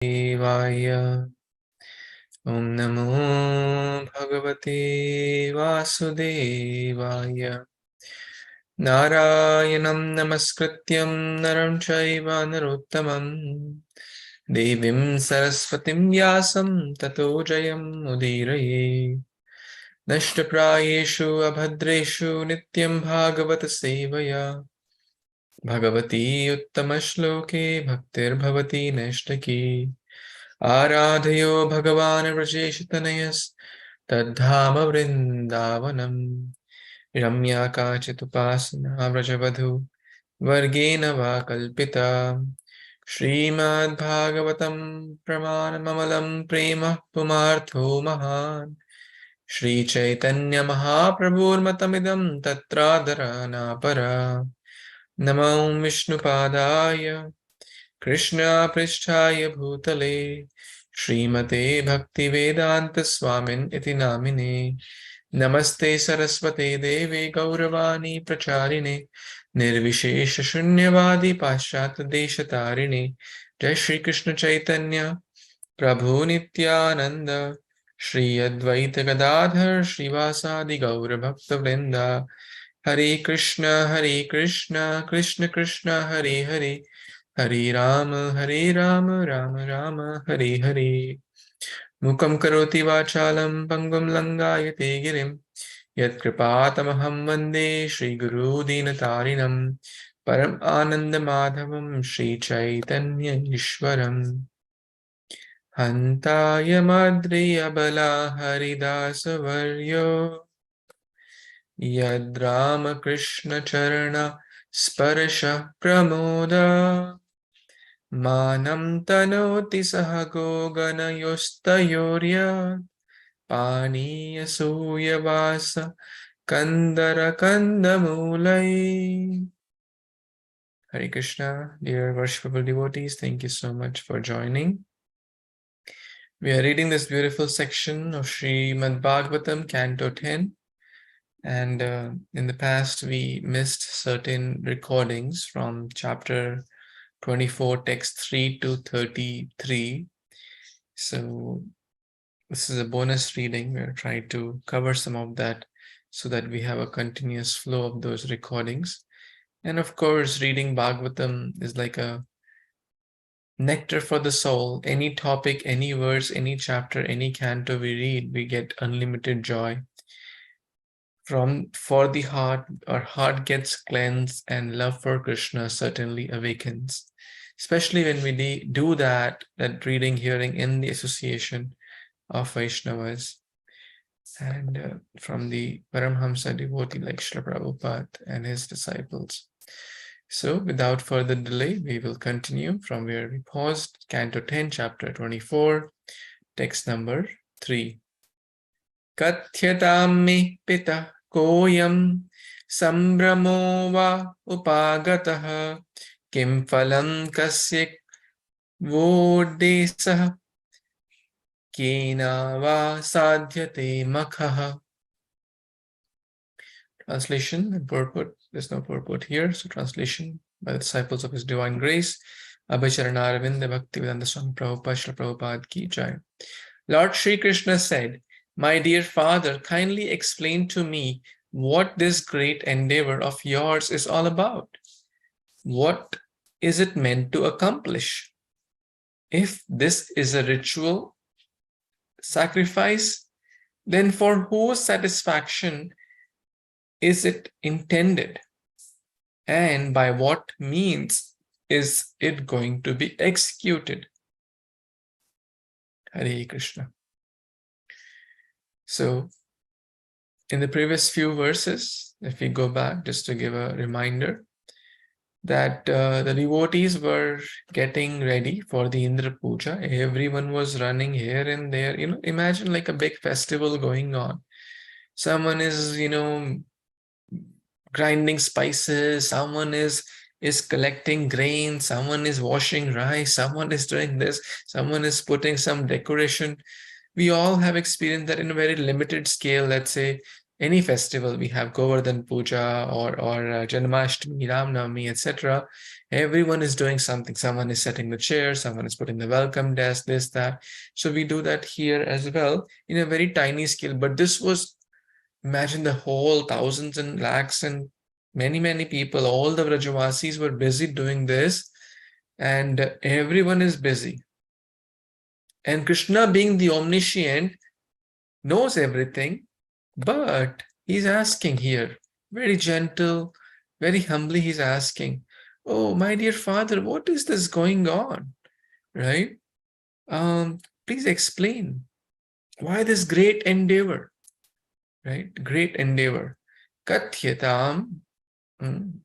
Devaya. Om Namo Bhagavate Vasudevaya. Narayanam Namaskrityam Naram Chaiva Narottamam Devim Saraswatim Vyasam Tato Jayam Udiraye. Nashtaprayeshu Abhadreshu Nityaṁ Bhāgavata-sevayā. Bhagavati Uttamashloke Bhaktir Bhavati Nashtaki. Aradhayo Bhagavan Vrajeshitanayas Tadhama Vrindavanam. Ramya Kachitupasana Vrajavadhu Vargena Va Kalpita. Śrīmad-Bhāgavatam Pramanamamalam Prema Pumartho Mahan. Śrī Caitanya Mahāprabhu Matamidam Tatradharana Para. Namo Vishnupadaya Krishna Pristhaya Bhutale Srimate Bhaktivedanta Swamin Iti Namine. Namaste Saraswate Deve Gauravani Pracharine Nirvishesha Shunyavadi Paschat Deshatarine. Jai Shri Krishna Chaitanya Prabhu Nityananda Shri Advaita Gadadhar Shrivasadi Gaura Bhakta Vrinda. Hare Kṛṣṇa Krishna Krishna Hare Hare Hare Rama Rama Rama Hare Hare. Mukam karoti vachalam pangam langayate girim. Yat kripatamaham vande Shri Guru Dinatarinam. Param Ananda Madhavam Śrī Caitanya Ishwaram. Hantaya Madhriya Bala Haridasa Varyo. Yad Rama Krishna Charana Sparsha Pramoda. Manam tanoti sahago ganayostayorya. Paniya suya vasa kandara kandamulai. Hare Krishna, dear worshipful devotees, thank you so much for joining. We are reading this beautiful section of Śrīmad-Bhāgavatam, Canto 10. And in the past, we missed certain recordings from chapter 24, text 3 to 33. So this is a bonus reading. We're trying to cover some of that so that we have a continuous flow of those recordings. And of course, reading Bhagavatam is like a nectar for the soul. Any topic, any verse, any chapter, any canto we read, we get unlimited joy. For the heart, our heart gets cleansed and love for Krishna certainly awakens. Especially when we do that reading, hearing in the association of Vaishnavas and from the Paramhamsa devotee like Srila Prabhupada and his disciples. So without further delay, we will continue from where we paused, Canto 10, chapter 24, text number 3. Kathyatam me pita koyam sambramo va upagataha kim phalam kasya vodesah kena va sadhyate makhaha. Translation and purport. There's no purport here. So translation by the disciples of His Divine Grace. Abhicharanaravindha Bhaktivedanta Swami Prabhupada Srila Prabhupada Ki Jai. Lord Shri Krishna said, "My dear father, kindly explain to me what this great endeavor of yours is all about. What is it meant to accomplish? If this is a ritual sacrifice, then for whose satisfaction is it intended? And by what means is it going to be executed?" Hare Krishna. So, in the previous few verses, if we go back just to give a reminder, that the devotees were getting ready for the Indra Puja. Everyone was running here and there. Imagine like a big festival going on. Someone is, grinding spices. Someone is collecting grain. Someone is washing rice. Someone is doing this. Someone is putting some decoration. We all have experienced that in a very limited scale. Let's say any festival, we have Govardhan Puja or Janmashtami, Ramnavami, etc. Everyone is doing something. Someone is setting the chair, someone is putting the welcome desk, this, that. So we do that here as well in a very tiny scale. But this was, imagine the whole thousands and lakhs and many people, all the Vrajavasis were busy doing this, and everyone is busy. And Krishna, being the omniscient, knows everything, but he's asking here, very gentle, very humbly, he's asking, oh, my dear father, what is this going on? Right? Please explain. Why this great endeavor? Right? Great endeavor. Kathyatam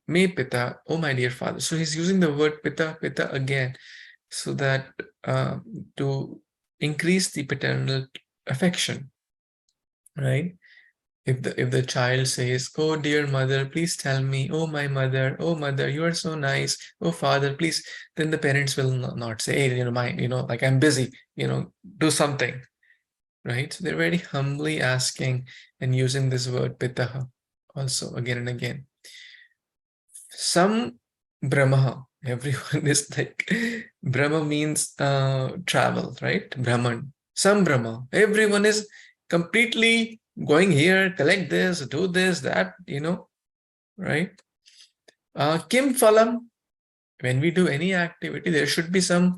me pita, oh my dear father. So he's using the word pita again, so that to increase the paternal affection. Right? If the child says, oh dear mother, please tell me, oh my mother, oh mother, you are so nice, oh father, please, then the parents will not say, hey, like I'm busy, do something. Right? So they're very humbly asking and using this word pitaha also again and again. Some Brahma, everyone is like, Brahma means travel, right? Brahman. Some Brahma, everyone is completely going here, collect this, do this, that, right? Kim phalam, when we do any activity, there should be some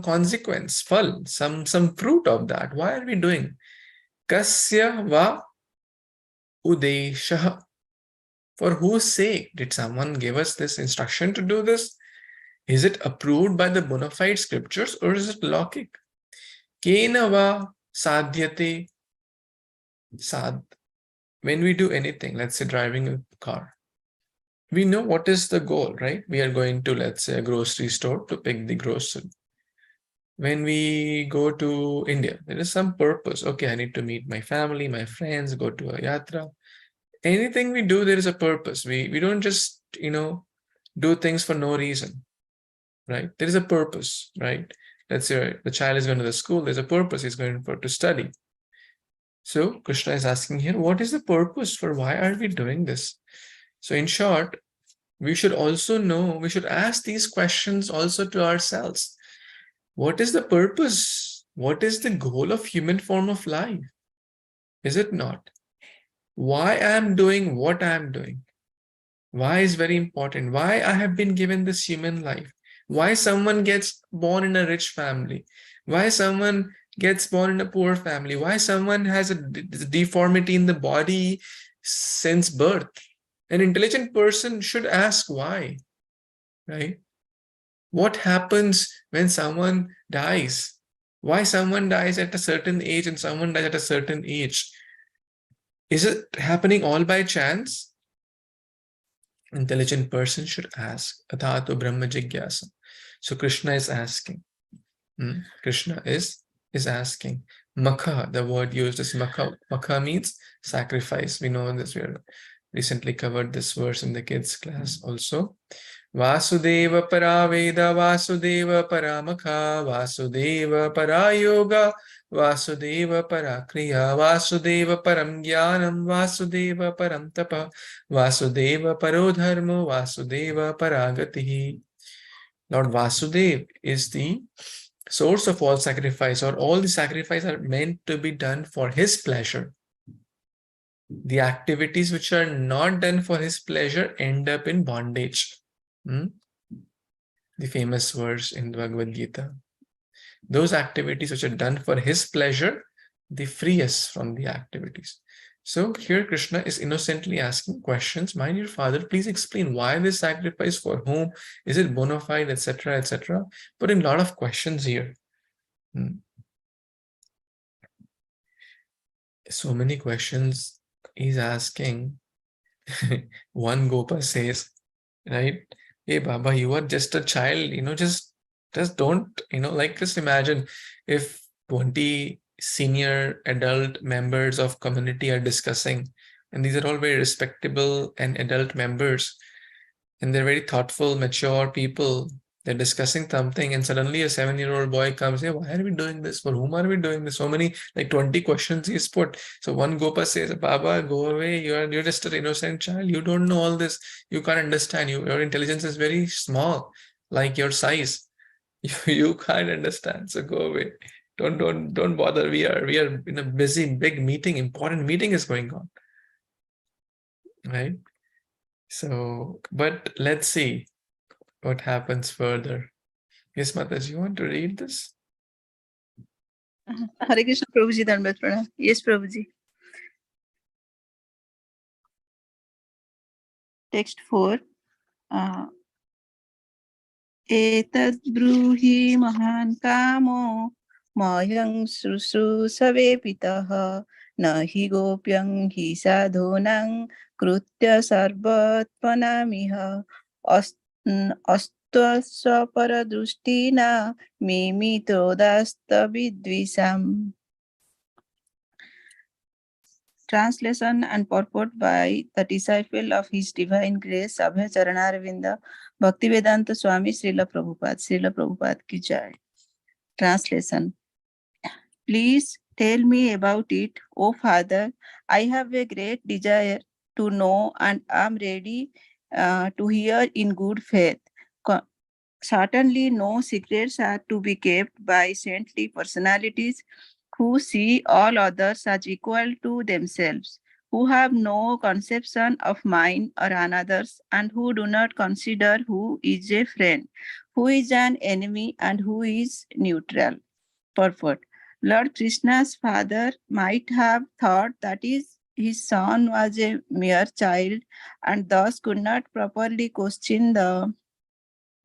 consequence, phal, some fruit of that. Why are we doing? Kasya va udeshaha. For whose sake did someone give us this instruction to do this? Is it approved by the bona fide scriptures or is it laukic? Kena va sadhyate sad. When we do anything, let's say driving a car, we know what is the goal, right? We are going to, let's say, a grocery store to pick the grocery. When we go to India, there is some purpose. Okay, I need to meet my family, my friends, go to a yatra. Anything we do, there is a purpose. We don't just, do things for no reason, right? There is a purpose, right? Let's say the child is going to the school, there's a purpose, he's going to study. So Krishna is asking here, what is the purpose for why are we doing this? So in short, we should also know, we should ask these questions also to ourselves. What is the purpose? What is the goal of human form of life? Is it not? Why I am doing what I am doing? Why is very important. Why I have been given this human life? Why someone gets born in a rich family? Why someone gets born in a poor family? Why someone has a deformity in the body since birth? An intelligent person should ask why, right? What happens when someone dies? Why someone dies at a certain age and someone dies at a certain age? Is it happening all by chance? Intelligent person should ask. Athato Brahma Jigyasa. So Krishna is asking. Krishna is asking. Makha, the word used is makha. Makha means sacrifice. We know this. We recently covered this verse in the kids class also. Vasudeva para Veda, Vasudeva para Makha, Vasudeva para Yoga, Vasudeva para Kriya, Vasudeva param Jnanam, Vasudeva param Tapa, Vasudeva paro dharmo, Vasudeva paragatihi. Lord Vasudeva is the source of all sacrifice, or all the sacrifice are meant to be done for his pleasure. The activities which are not done for his pleasure end up in bondage. The famous verse in the Bhagavad Gita. Those activities which are done for his pleasure, they free us from the activities. So here Krishna is innocently asking questions. My dear father, please explain why this sacrifice, for whom, is it bona fide, etc., etc. Putting a lot of questions here. So many questions he's asking. One Gopa says, right? Hey Baba, you are just a child, just don't, just imagine if 20 senior adult members of community are discussing, and these are all very respectable and adult members, and they're very thoughtful, mature people. They're discussing something, and suddenly a 7-year-old boy comes, hey, why are we doing this? For whom are we doing this? So many, like 20 questions he's put. So one Gopa says, Baba, go away. You're just an innocent child. You don't know all this. You can't understand. Your intelligence is very small, like your size. You can't understand. So go away. Don't bother. We are in a busy, big meeting. Important meeting is going on. Right? So, but let's see what happens further. Yes, Mataji, you want to read this? Hare Krishna, Prabhuji, Dhanvat Pranam. Yes, Prabhuji. Text 4. Etad bruhi mahan kamo mayang susave pitaha nahi gopyang hi sadhonang krutya sarvatpanamiha astvasya paradrustina mimito-dasta vidvisam. Translation and purport by the disciple of His Divine Grace, Abhay Charanarvinda, Bhaktivedanta Swami Srila Prabhupada ki jai. Translation. Please tell me about it, O Father. I have a great desire to know and am ready to hear in good faith. Certainly no secrets are to be kept by saintly personalities who see all others as equal to themselves, who have no conception of mine or another's, and who do not consider who is a friend, who is an enemy, and who is neutral. Purport. Lord Krishna's father might have thought that his son was a mere child and thus could not properly question the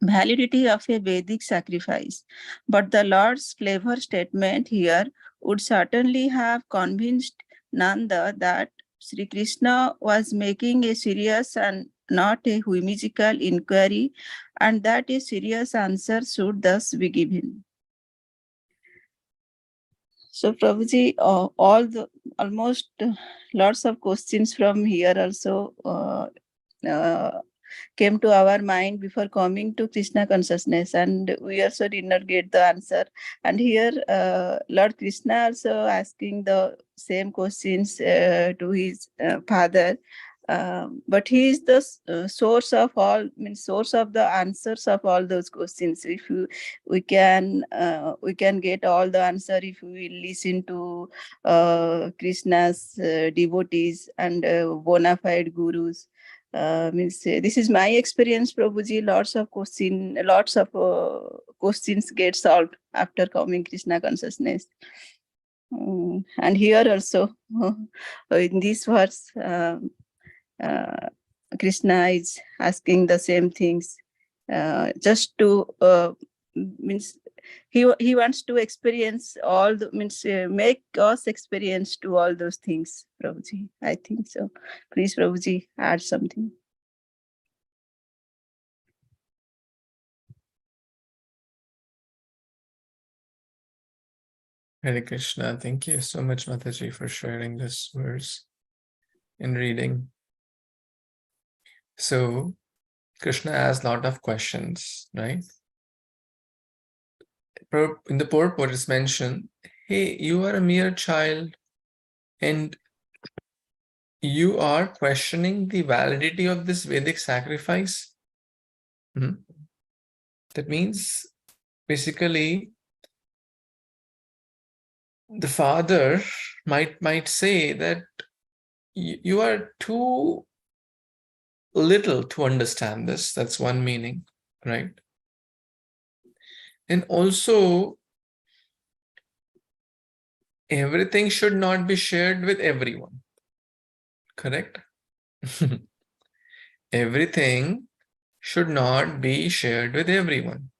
validity of a Vedic sacrifice. But the Lord's clever statement here would certainly have convinced Nanda that Sri Krishna was making a serious and not a whimsical inquiry, and that a serious answer should thus be given. So, Prabhuji, almost lots of questions from here also came to our mind before coming to Krishna consciousness, and we also did not get the answer. And here, Lord Krishna also asking the same questions to his father. But he is the source of all, source of the answers of all those questions. If we can get all the answer if we listen to Krishna's devotees and bona fide gurus. This is my experience, Prabhuji. Lots of questions get solved after coming Krishna consciousness. And here also, in this verse, Krishna is asking the same things, just to he wants to experience all the make us experience to all those things, Prabhuji. I think so. Please, Prabhuji, add something. Hare Krishna. Thank you so much, Mataji, for sharing this verse and reading. So, Krishna asks a lot of questions, right? In the purport, it's mentioned, hey, you are a mere child and you are questioning the validity of this Vedic sacrifice. That means, basically, the father might say that you are too little to understand this. That's one meaning, right? And also, everything should not be shared with everyone, correct? Everything should not be shared with everyone,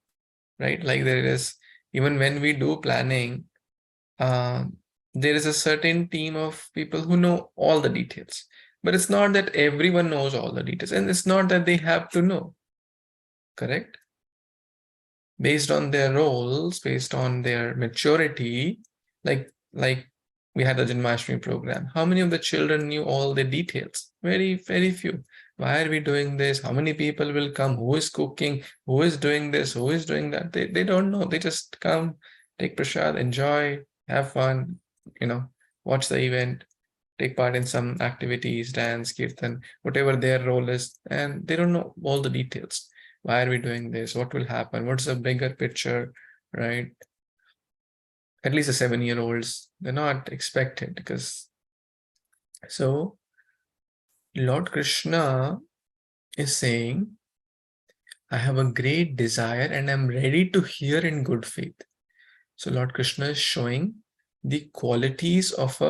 right? Like there is, even when we do planning, there is a certain team of people who know all the details, but it's not that everyone knows all the details, and it's not that they have to know, correct? Based on their roles, based on their maturity, like we had the Janmashtami program. How many of the children knew all the details? Very, very few. Why are we doing this? How many people will come? Who is cooking? Who is doing this? Who is doing that? They don't know. They just come, take prasad, enjoy, have fun, watch the event, take part in some activities, dance, kirtan, whatever their role is, and they don't know all the details. Why are we doing this? What will happen? What's the bigger picture, right? At least the 7-year-olds, they're not expected because. So Lord Krishna is saying, I have a great desire and I'm ready to hear in good faith. So Lord Krishna is showing the qualities of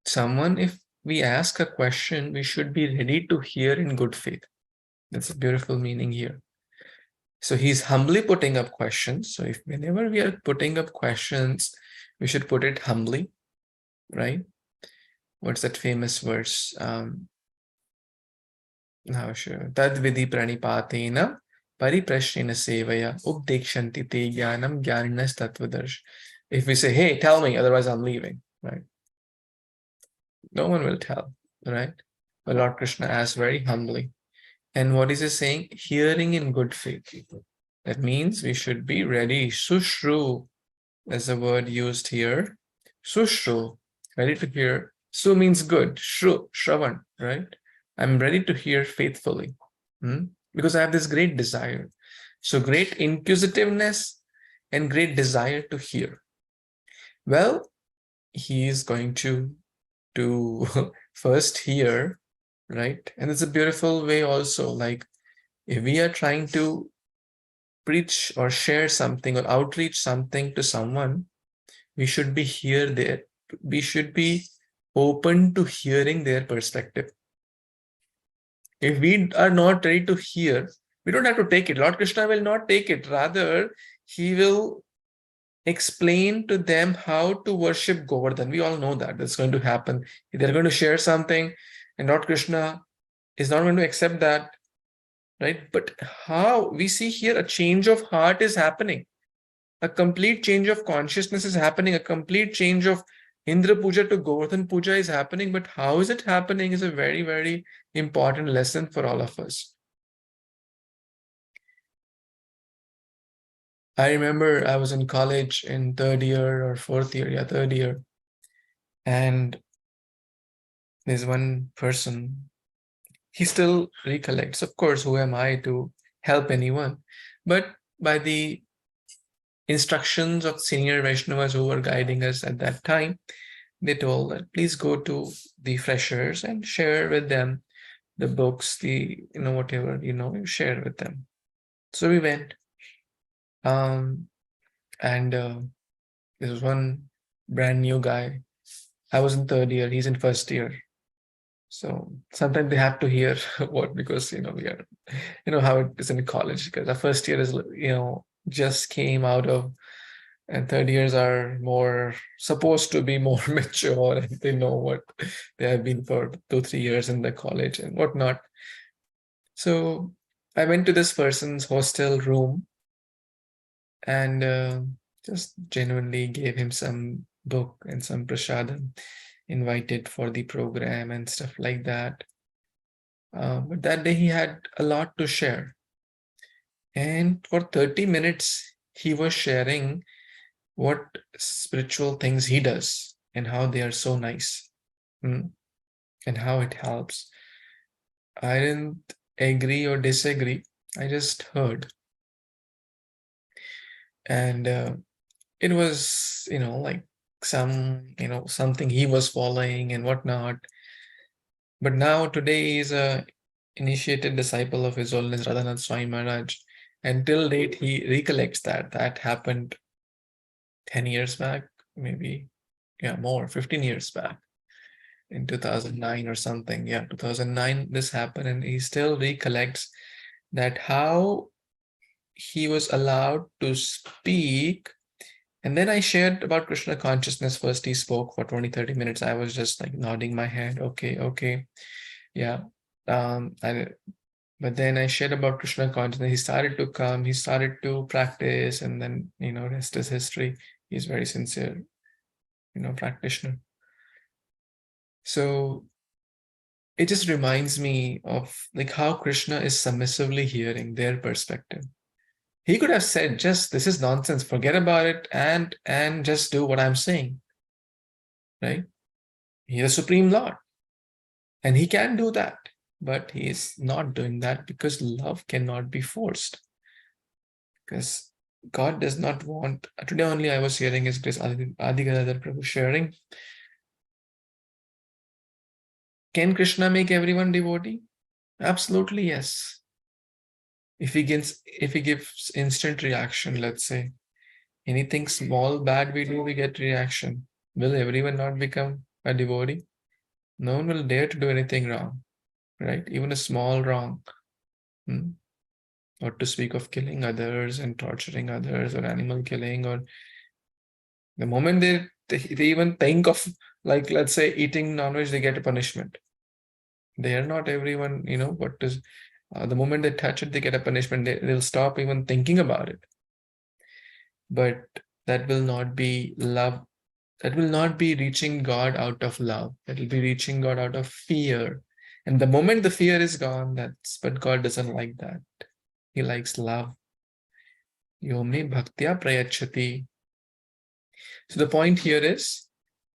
someone. If we ask a question, we should be ready to hear in good faith. That's a beautiful meaning here. So he's humbly putting up questions. So if whenever we are putting up questions, we should put it humbly, right? What's that famous verse? Tad vidhi pranipatena pariprashnena sevaya updekshanti te jnanam jnaninas tattvadarsh. If we say, hey, tell me, otherwise I'm leaving, right? No one will tell, right? But Lord Krishna asks very humbly. And what is he saying? Hearing in good faith. That means we should be ready. Sushru is a word used here. Sushru, ready to hear. Su means good. Shru, Shravan, right? I'm ready to hear faithfully because I have this great desire. So great inquisitiveness and great desire to hear. Well, he is going to first hear, right? And it's a beautiful way also. Like if we are trying to preach or share something or outreach something to someone, we should be here there. We should be open to hearing their perspective. If we are not ready to hear, we don't have to take it. Lord Krishna will not take it. Rather, he will explain to them how to worship Govardhan. We all know that that's going to happen. They're going to share something and Lord Krishna is not going to accept that, right? But how we see here a change of heart is happening. A complete change of consciousness is happening. A complete change of Indra Puja to Govardhan Puja is happening. But how is it happening is a very, very important lesson for all of us. I remember I was in college in third year or fourth year, third year. And there's one person, he still recollects. Of course, who am I to help anyone? But by the instructions of senior Vaishnavas who were guiding us at that time, they told that please go to the freshers and share with them the books, whatever, share with them. So we went. And this was one brand new guy. I was in third year, he's in first year. So sometimes they have to hear what, because, we are, how it is in college, because our first year is, just came out of, and third years are more supposed to be more mature and they know what they have been for 2-3 years in the college and whatnot. So I went to this person's hostel room and just genuinely gave him some book and some prasadam, invited for the program and stuff like that. But that day he had a lot to share. And for 30 minutes, he was sharing what spiritual things he does and how they are so nice and how it helps. I didn't agree or disagree. I just heard. And it was, like something he was following and whatnot. But now today he's a initiated disciple of His Holiness Radhanath Swami Maharaj. And till date, he recollects that happened 10 years back, maybe, more, 15 years back, in 2009 or something. 2009, this happened, and he still recollects that how he was allowed to speak. And then I shared about Krishna consciousness. First, he spoke for 20-30 minutes. I was just like nodding my head. Okay. Yeah. But then I shared about Krishna consciousness. He started to come, he started to practice, and then, rest is history. He's very sincere, practitioner. So it just reminds me of like how Krishna is submissively hearing their perspective. He could have said, just this is nonsense, forget about it, and just do what I'm saying. Right? He is the Supreme Lord. And he can do that. But he is not doing that because love cannot be forced. Because God does not want. Today only I was hearing His Grace Adi Gadadhar Prabhu sharing. Can Krishna make everyone devotee? Absolutely yes. If he gives instant reaction, let's say, anything small bad we do, we get reaction. Will everyone not become a devotee? No one will dare to do anything wrong, right? Even a small wrong. Or to speak of killing others and torturing others or animal killing, or the moment they even think of, like, let's say eating non-veg, they get a punishment. They are not everyone, what is, the moment they touch it, they get a punishment. They'll stop even thinking about it. But that will not be love. That will not be reaching God out of love. That will be reaching God out of fear. And the moment the fear is gone, but God doesn't like that. He likes love. Yomni bhaktya prayachati. So the point here is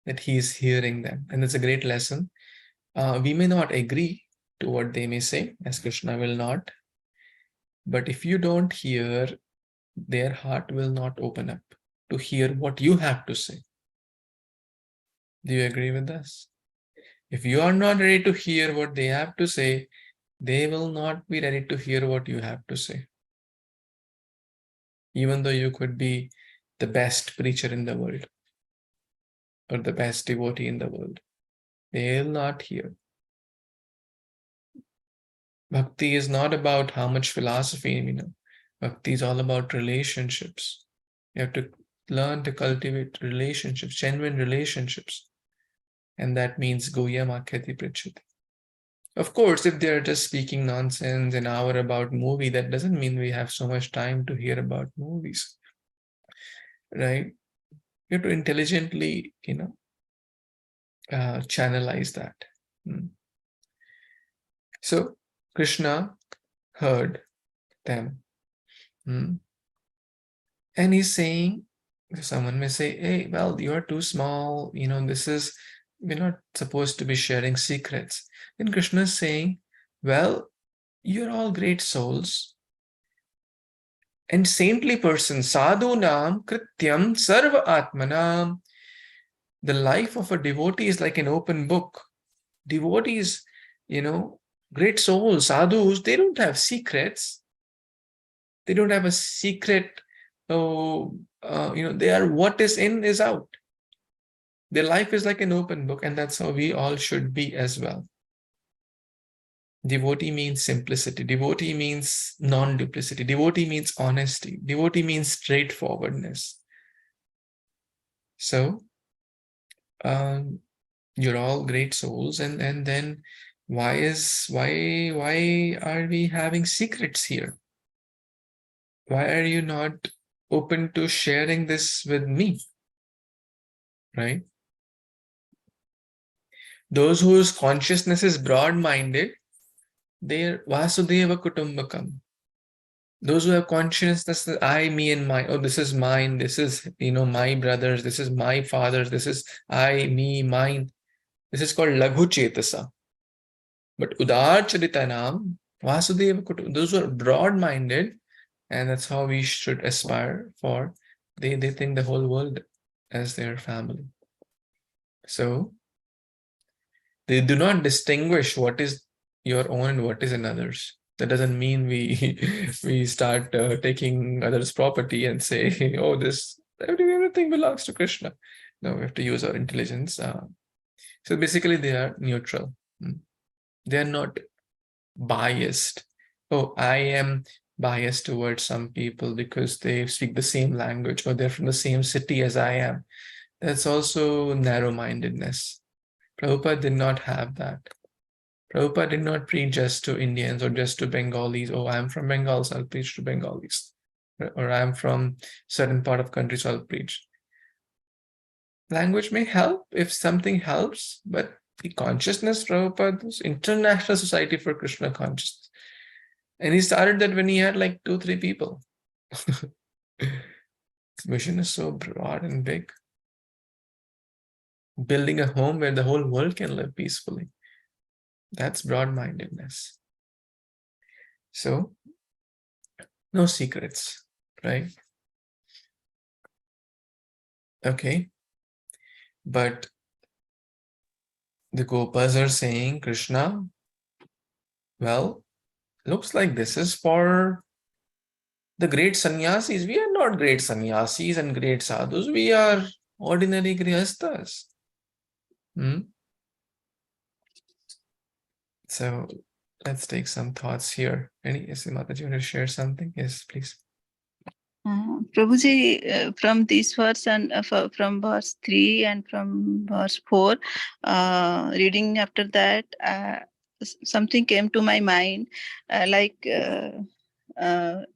that he is hearing them. And it's a great lesson. We may not agree to what they may say, as Krishna will not. But if you don't hear, their heart will not open up to hear what you have to say. Do you agree with this? If you are not ready to hear what they have to say, they will not be ready to hear what you have to say. Even though you could be the best preacher in the world or the best devotee in the world, they will not hear. Bhakti is not about how much philosophy, Bhakti is all about relationships. You have to learn to cultivate relationships, genuine relationships. And that means Goyam Akyati Prichati. Of course, if they're just speaking nonsense an hour about movie, that doesn't mean we have so much time to hear about movies. Right? You have to intelligently, channelize that. So Krishna heard them. And he's saying, someone may say, hey, well, you are too small. We're not supposed to be sharing secrets. Then Krishna is saying, well, you're all great souls and saintly persons. Sadhunam krityam sarva atmanam. The life of a devotee is like an open book. Devotees, great souls, sadhus, they don't have secrets. They don't have a secret. They are, what is in is out. Their life is like an open book, and that's how we all should be as well. Devotee means simplicity. Devotee means non-duplicity. Devotee means honesty. Devotee means straightforwardness. So, you're all great souls, and then why are we having secrets here? Why are you not open to sharing this with me? Right? Those whose consciousness is broad-minded, they're Vasudeva Kutumbakam. Those who have consciousness that I, me, and my, this is mine, this is, my brothers, this is my fathers, this is I, me, mine. This is called Laghu Chetasa. But Udar Charitanam, Vasudeva Kutumbakam, those who are broad-minded, and that's how we should aspire for. They think the whole world as their family. So they do not distinguish what is your own and what is another's. That doesn't mean we start taking others' property and say, oh, everything belongs to Krishna. No, we have to use our intelligence. So basically, they are neutral. They are not biased. Oh, I am biased towards some people because they speak the same language or they're from the same city as I am. That's also narrow-mindedness. Prabhupada did not have that. Prabhupada did not preach just to Indians or just to Bengalis. Oh, I'm from Bengal, so I'll preach to Bengalis. Or I'm from certain part of country, so I'll preach. Language may help if something helps, but The consciousness, Prabhupada, was International Society for Krishna Consciousness. And he started that when he had like 2-3 people. His mission is so broad and big. Building a home where the whole world can live peacefully. That's broad-mindedness. So, no secrets, right? Okay. But the Gopas are saying, Krishna, well, looks like this is for the great sannyasis. We are not great sannyasis and great sadhus. We are ordinary grihasthas. So let's take some thoughts here. Yes, Mataji, you want to share something? Yes, please. Prabhuji, from this verse and from verse 3 and from verse 4, reading after that, something came to my mind,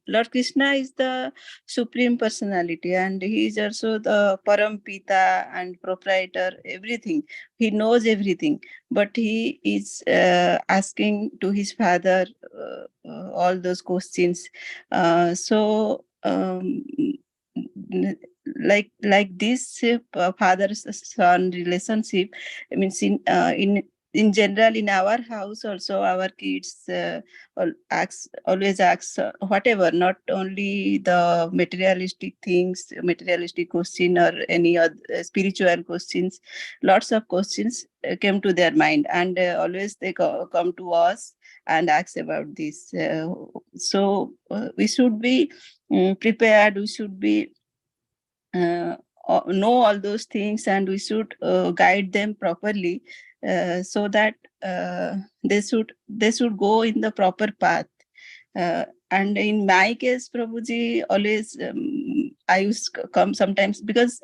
Lord Krishna is the Supreme Personality, and he is also the Param Pita and proprietor, everything. He knows everything, but he is asking to his father all those questions. Like this father-son relationship, I mean, in general, in our house also, our kids always ask whatever, not only the materialistic things, materialistic question or any other spiritual questions. Lots of questions came to their mind, and always they come to us and ask about this. We should be prepared. We should be know all those things, and we should guide them properly, so that they should go in the proper path. And in my case, Prabhuji, always I used to come sometimes, because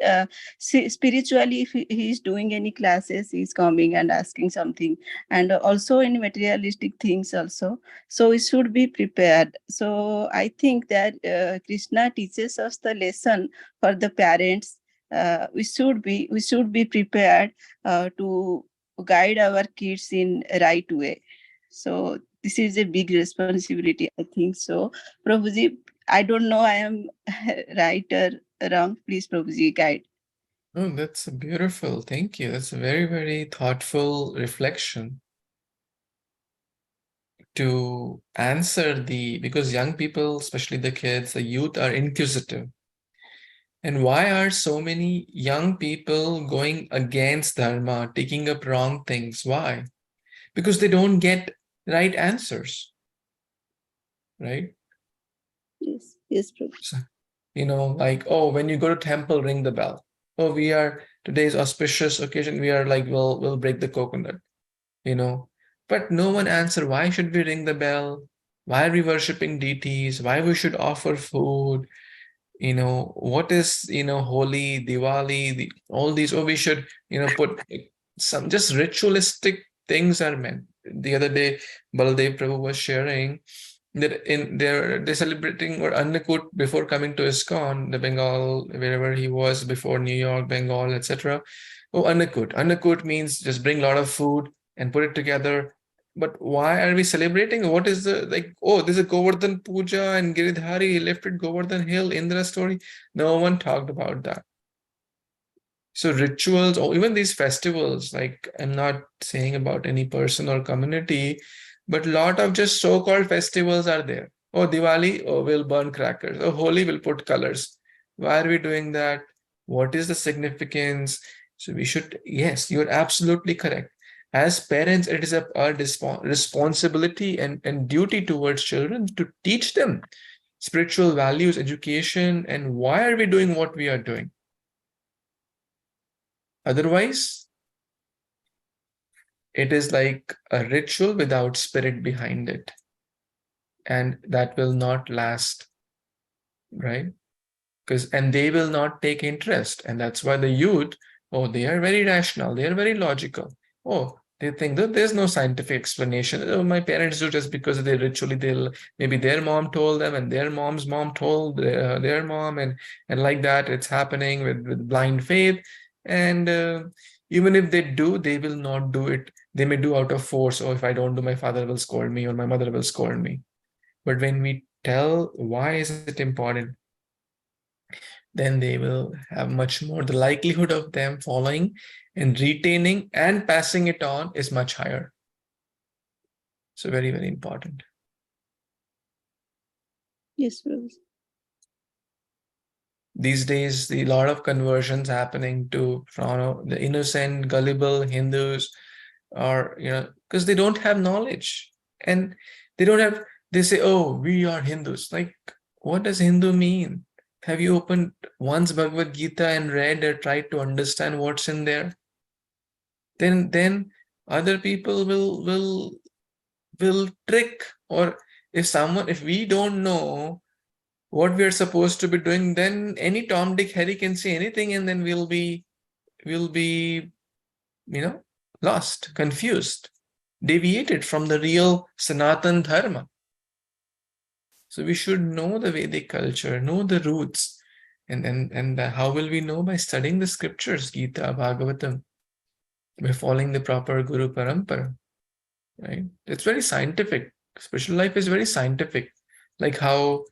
spiritually, if he is doing any classes, he is coming and asking something, and also in materialistic things also. So we should be prepared. So I think that Krishna teaches us the lesson for the parents. We should be prepared to guide our kids in right way. So this is a big responsibility, I think so. Prabhuji, I don't know I am right or wrong. Please, Prabhuji, guide. Oh, that's beautiful. Thank you. That's a very, very thoughtful reflection to answer because young people, especially the kids, the youth, are inquisitive. And why are so many young people going against Dharma, taking up wrong things? Why? Because they don't get right answers, right? Yes, Prabhuji. So, like, oh, when you go to temple, ring the bell. Oh, today's auspicious occasion, we are like, we'll break the coconut, But no one answer, why should we ring the bell? Why are we worshipping deities? Why we should offer food? What is, holy, Diwali, all these, we should, put some just ritualistic things are meant. The other day, Baladev Prabhu was sharing that they're celebrating or Annakut before coming to Iskcon, the Bengal, wherever he was before, New York, Bengal, etc. Oh, Annakut. Annakut means just bring a lot of food and put it together. But why are we celebrating? What is there's a Govardhan Puja and Giridhari lifted Govardhan Hill, Indra story. No one talked about that. So rituals, or even these festivals, like I'm not saying about any person or community, but a lot of just so-called festivals are there. Oh, Diwali, oh, we'll burn crackers. Oh, Holi, we'll put colors. Why are we doing that? What is the significance? So we should, yes, you're absolutely correct. As parents, it is our responsibility and duty towards children to teach them spiritual values, education, and why are we doing what we are doing. Otherwise, it is like a ritual without spirit behind it. And that will not last, right? And they will not take interest. And that's why the youth, they are very rational. They are very logical. They think that there's no scientific explanation. Oh, my parents do just because they ritually, maybe their mom told them and their mom's mom told their mom, and like that, it's happening with blind faith. And Even if they do, they will not do it. They may do out of force. Or if I don't do, my father will scold me or my mother will scold me. But when we tell why is it important, then they will have much more. The likelihood of them following and retaining and passing it on is much higher. So very, very important. Yes, Prabhuji. These days, a lot of conversions happening from the innocent, gullible Hindus, or because they don't have knowledge, and they say, oh, we are Hindus. Like, what does Hindu mean? Have you opened once Bhagavad Gita and read or tried to understand what's in there? Then other people will trick. Or if we don't know what we are supposed to be doing, then any Tom, Dick, Harry can say anything, and then we'll be lost, confused, deviated from the real Sanatan Dharma. So we should know the Vedic culture, know the roots. And how will we know? By studying the scriptures, Gita, Bhagavatam, by following the proper Guru Parampara, right? It's very scientific. Spiritual life is very scientific. Like how,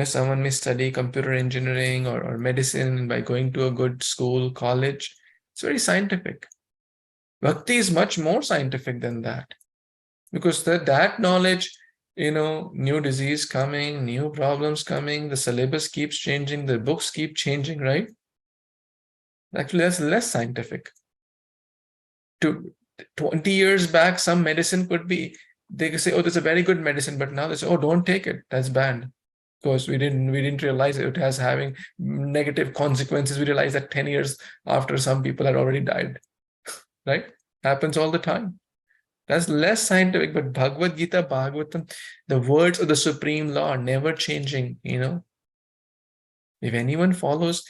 someone may study computer engineering or medicine by going to a good school, college. It's very scientific. Bhakti is much more scientific than that. Because that knowledge, new disease coming, new problems coming, the syllabus keeps changing, the books keep changing, right? Actually, that's less scientific. 20 years back, some medicine they could say, oh, there's a very good medicine, but now they say, oh, don't take it, that's banned. Because we didn't realize it has having negative consequences. We realized that 10 years after, some people had already died, right? Happens all the time. That's less scientific, but Bhagavad Gita, Bhagavatam, the words of the Supreme Law are never changing, If anyone follows,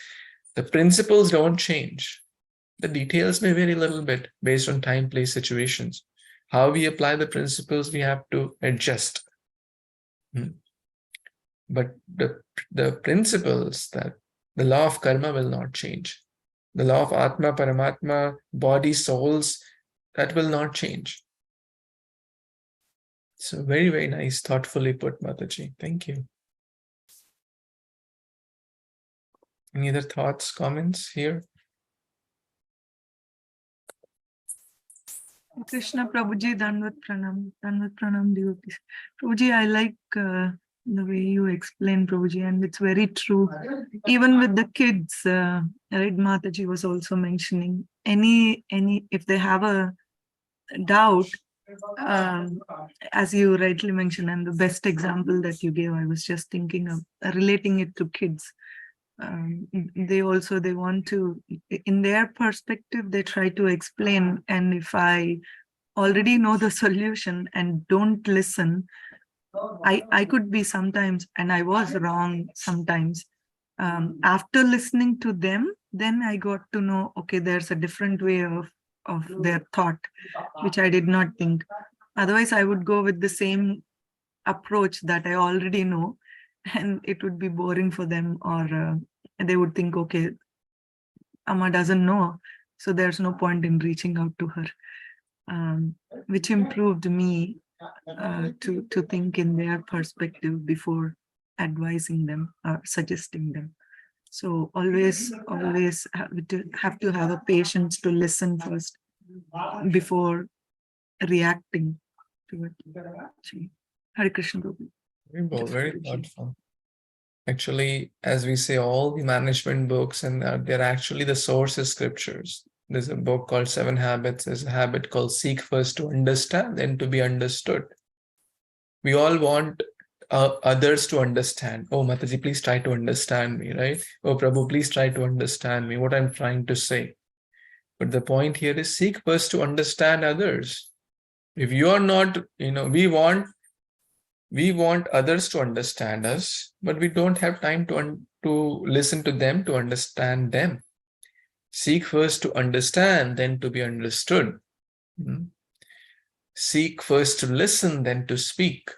the principles don't change. The details may vary a little bit based on time, place, situations. How we apply the principles, we have to adjust. But the principles, that the law of karma will not change. The law of Atma, Paramatma, body, souls, that will not change. So very, very nice, thoughtfully put, Mataji. Thank you. Any other thoughts, comments here? Krishna Prabhuji, Danvat Pranam devotees. Prabhuji, I like the way you explain, Prabhuji, and it's very true. Even with the kids, right, Mataji was also mentioning, if they have a doubt, as you rightly mentioned, and the best example that you gave, I was just thinking of relating it to kids. They want to, in their perspective, they try to explain, and if I already know the solution and don't listen, I could be sometimes, and I was wrong sometimes. After listening to them, then I got to know, okay, there's a different way of their thought, which I did not think. Otherwise, I would go with the same approach that I already know, and it would be boring for them, or they would think, okay, Amma doesn't know, so there's no point in reaching out to her, which improved me to think in their perspective before advising them or suggesting them. So always have to have a patience to listen first before reacting to it. Hare Kṛṣṇa. Very thoughtful. Actually, as we say, all the management books, and they're actually the source is scriptures. There's a book called 7 Habits. There's a habit called seek first to understand, then to be understood. We all want others to understand. Oh, Mataji, please try to understand me, right? Oh, Prabhu, please try to understand me, what I'm trying to say. But the point here is seek first to understand others. If you are not, we want others to understand us, but we don't have time to listen to them, to understand them. Seek first to understand, then to be understood. Seek first to listen, then to speak.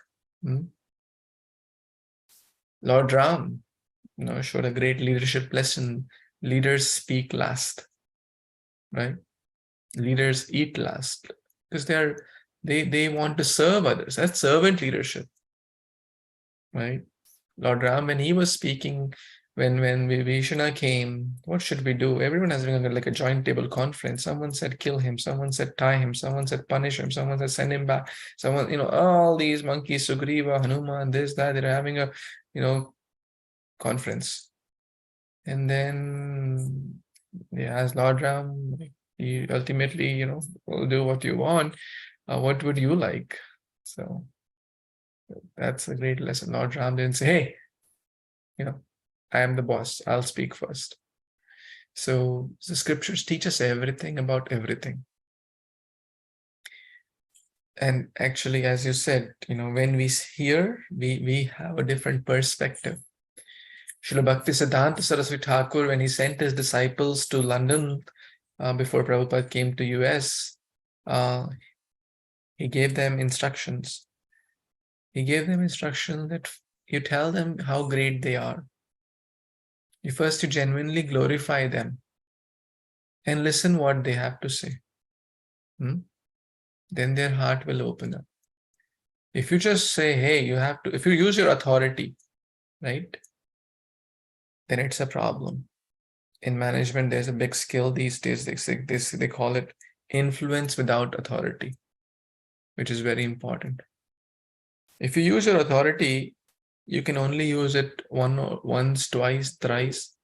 Lord Ram, showed a great leadership lesson. Leaders speak last, right? leaders eat last because they want to serve others. That's servant leadership, right? Lord Ram, when he was speaking, when Vibhishana came, what should we do? Everyone has been like a joint table conference. Someone said kill him, someone said tie him, someone said punish him, someone said send him back, someone, all these monkeys, Sugriva, Hanuman, this, that, they're having a, conference. And then they asked Lord Ram, he ultimately, will do what you want. What would you like? So that's a great lesson. Lord Ram didn't say, hey, I am the boss, I'll speak first. So the scriptures teach us everything about everything. And actually, as you said, when we hear, we have a different perspective. Srila Bhaktisiddhanta Saraswati Thakur, when he sent his disciples to London before Prabhupada came to US, he gave them instructions. He gave them instruction that you tell them how great they are. You genuinely glorify them and listen what they have to say. Then their heart will open up. If you just say, hey, if you use your authority, right, then it's a problem. In management, there's a big skill these days. They call it influence without authority, which is very important. If you use your authority, you can only use it once, twice, thrice.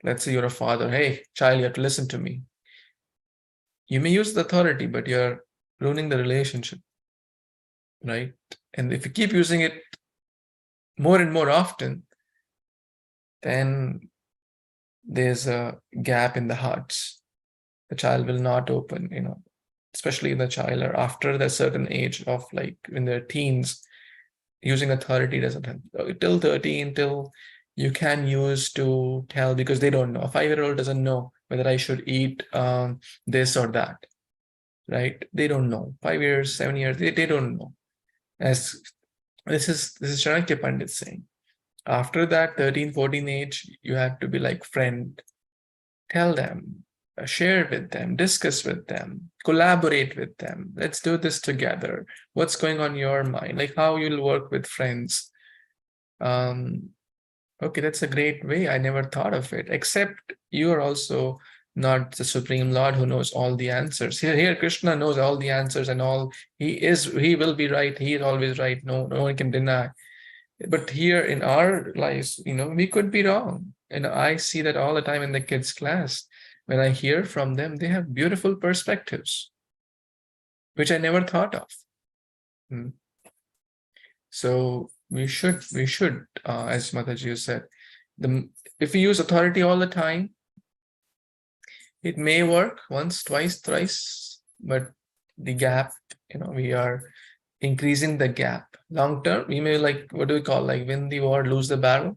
Let's say you're a father. Hey, child, you have to listen to me. You may use the authority, but you're ruining the relationship, right? And if you keep using it more and more often, then there's a gap in the hearts. The child will not open, especially the child or after the certain age of like in their teens, using authority doesn't help. Till 13, till you can use to tell, because they don't know. A 5-year-old doesn't know whether I should eat this or that, right? They don't know. 5 years, 7 years, they don't know. As this is Chanakya Pandit saying. After that 13, 14 age, you have to be like friend. Tell them, share with them, discuss with them, collaborate with them. Let's do this together. What's going on in your mind? Like how you'll work with friends. Okay, that's a great way. I never thought of it. Except you are also not the Supreme Lord who knows all the answers. Here Krishna knows all the answers and all. He will be right. He is always right. No one can deny. But here in our lives, we could be wrong. And I see that all the time in the kids' class. When I hear from them, they have beautiful perspectives, which I never thought of. So we should, as Mataji said, if we use authority all the time, it may work once, twice, thrice, but the gap, we are increasing the gap. Long term, we may what do we call, win the war, lose the battle?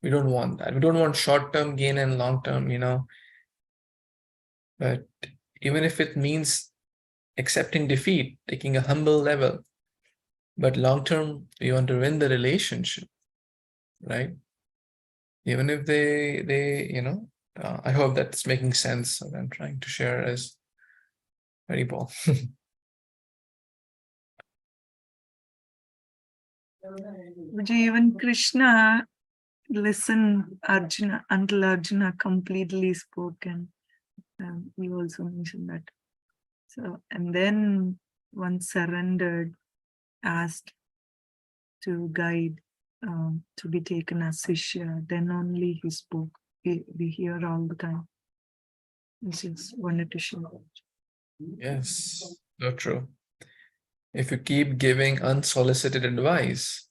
We don't want that. We don't want short-term gain and long-term, But even if it means accepting defeat, taking a humble level, but long-term, we want to win the relationship, right? Even if they I hope that's making sense. What I'm trying to share is very Paul. Would you even Krishna listen Arjuna until Arjuna completely spoke, and you also mentioned that. So, and then once surrendered, asked to guide, to be taken as Shishya, then only he spoke. We hear all the time. I just wanted to share that. Yes, so true. If you keep giving unsolicited advice,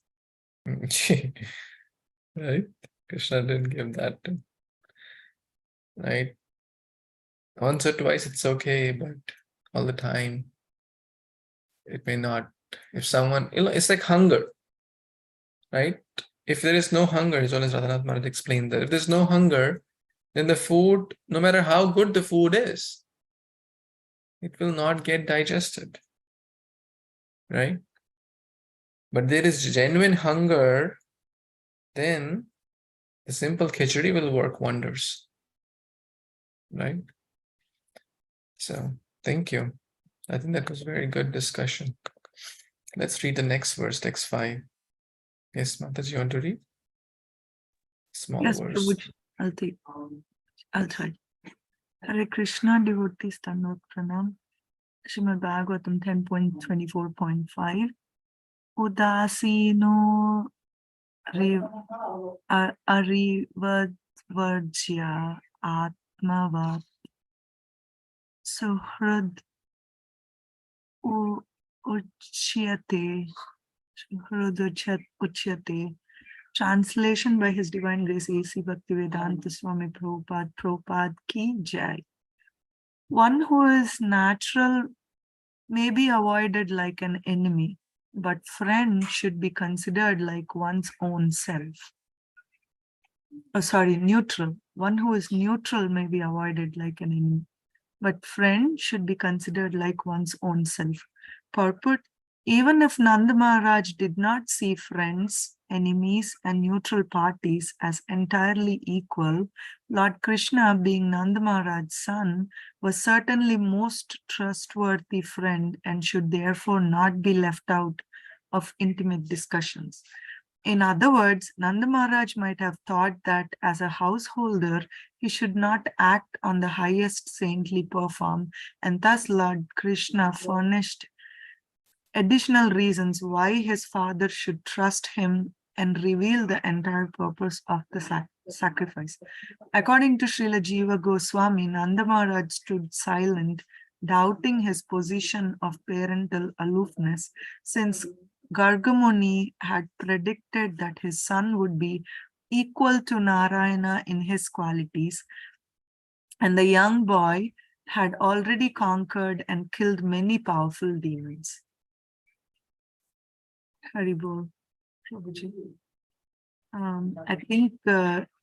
right? Krishna didn't give that, right? Once or twice, it's okay, but all the time, it may not. If someone, it's like hunger, right? If there is no hunger, as well as Radhanath Maharaj explained that, if there's no hunger, then the food, no matter how good the food is, it will not get digested, right? But there is genuine hunger, then the simple khichdi will work wonders, right? So thank you. I think that was a very good discussion. Let's read the next verse, text 5. Yes, Mataji, you want to read? Small Yes, verse. Prabhuji, I'll try. Hare Krishna, devotees, Tanot Pranam. Śrīmad-Bhāgavatam 10.24.5. Udasino arivadvarjya atmavat suhrad uchyate. Uchyate. Translation by His Divine Grace A.C. Bhaktivedanta Swami Prabhupada ki jai. One who is natural may be avoided like an enemy, but friend should be considered like one's own self. Neutral. One who is neutral may be avoided like an enemy, but friend should be considered like one's own self. Purport: even if Nanda Maharaj did not see friends, enemies, and neutral parties as entirely equal, Lord Krishna, being Nanda Maharaj's son, was certainly most trustworthy friend and should therefore not be left out of intimate discussions. In other words, Nanda Maharaj might have thought that as a householder, he should not act on the highest saintly perform, and thus Lord Krishna furnished additional reasons why his father should trust him and reveal the entire purpose of the sacrifice. According to Srila Jiva Goswami, Nanda Maharaj stood silent, doubting his position of parental aloofness, since Gargamuni had predicted that his son would be equal to Narayana in his qualities, and the young boy had already conquered and killed many powerful demons. Haribol, Prabhuji. I think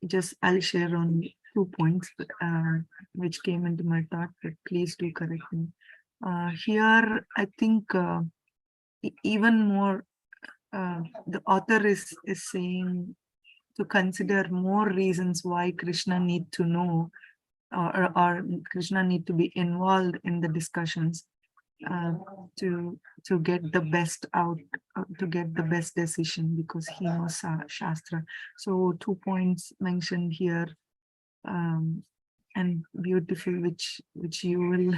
just I'll share on 2 points which came into my thought, but please do correct me. Here, I think even more, the author is saying to consider more reasons why Krishna need to know or Krishna need to be involved in the discussions to get the best out, to get the best decision, because he knows Shastra. So 2 points mentioned here, and beautiful, which you will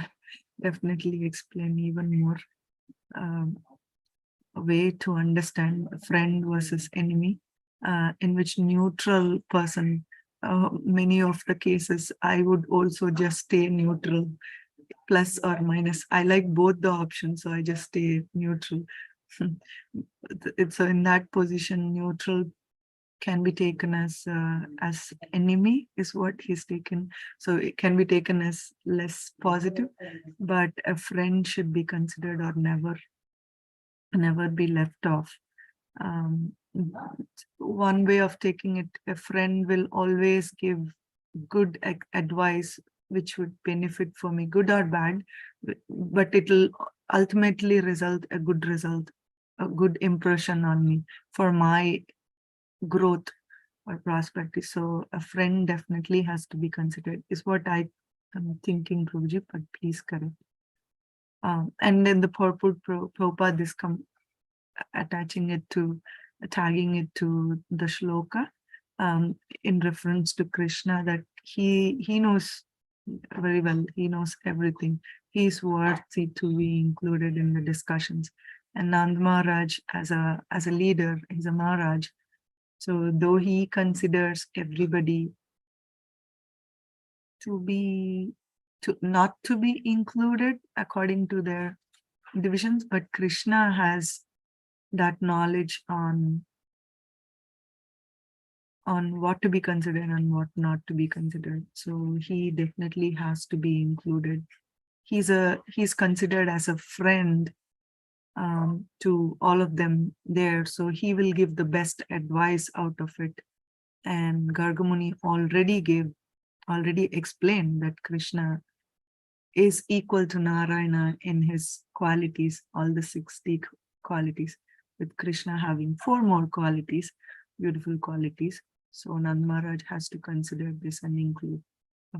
definitely explain even more. A way to understand friend versus enemy, in which neutral person, many of the cases I would also just stay neutral, plus or minus. I like both the options, so I just stay neutral. So in that position, neutral can be taken as enemy is what he's taken. So it can be taken as less positive, but a friend should be considered or never be left off. One way of taking it, a friend will always give good advice which would benefit for me, good or bad, but it will ultimately result a good impression on me for my growth or prosperity. So a friend definitely has to be considered, is what I am thinking, Prabhuji, but please correct. And then the purport, Prabhupada is tagging it to the shloka, in reference to Krishna, that he knows very well, he knows everything. He is worthy to be included in the discussions. And Nand Maharaj, as a leader, is a Maharaj. So though he considers everybody not to be included according to their divisions, but Krishna has that knowledge on what to be considered and what not to be considered. So he definitely has to be included. He's considered as a friend to all of them there. So he will give the best advice out of it. And Gargamuni already explained that Krishna is equal to Narayana in his qualities, all the 60 qualities, with Krishna having 4 more qualities, beautiful qualities. So Nand Maharaj has to consider this and include.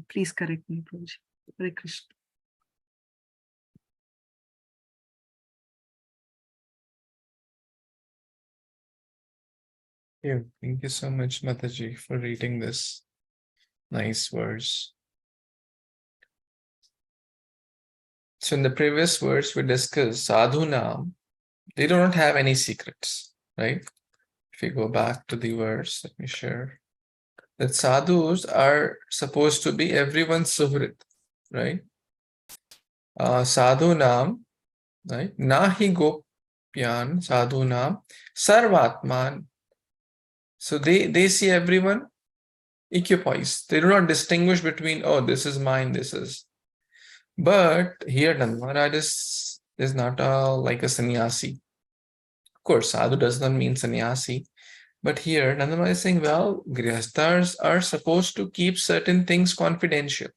Please correct me, Prabhuji. Hare Krishna. you. Thank you so much, Mataji, for reading this nice verse. So in the previous verse, we discussed sadhunam. They do not have any secrets, right? If you go back to the verse, let me share. That sadhus are supposed to be everyone's suhrit, right? Sadhunam, right? Nahi gopyan sadhunam sarvatman. So they see everyone equipoise. They do not distinguish between, oh, this is mine, this is. But here Nanda Maharaj is not like a sannyasi. Of course, sadhu does not mean sannyasi. But here Nanda Maharaj is saying, well, grihasthas are supposed to keep certain things confidential.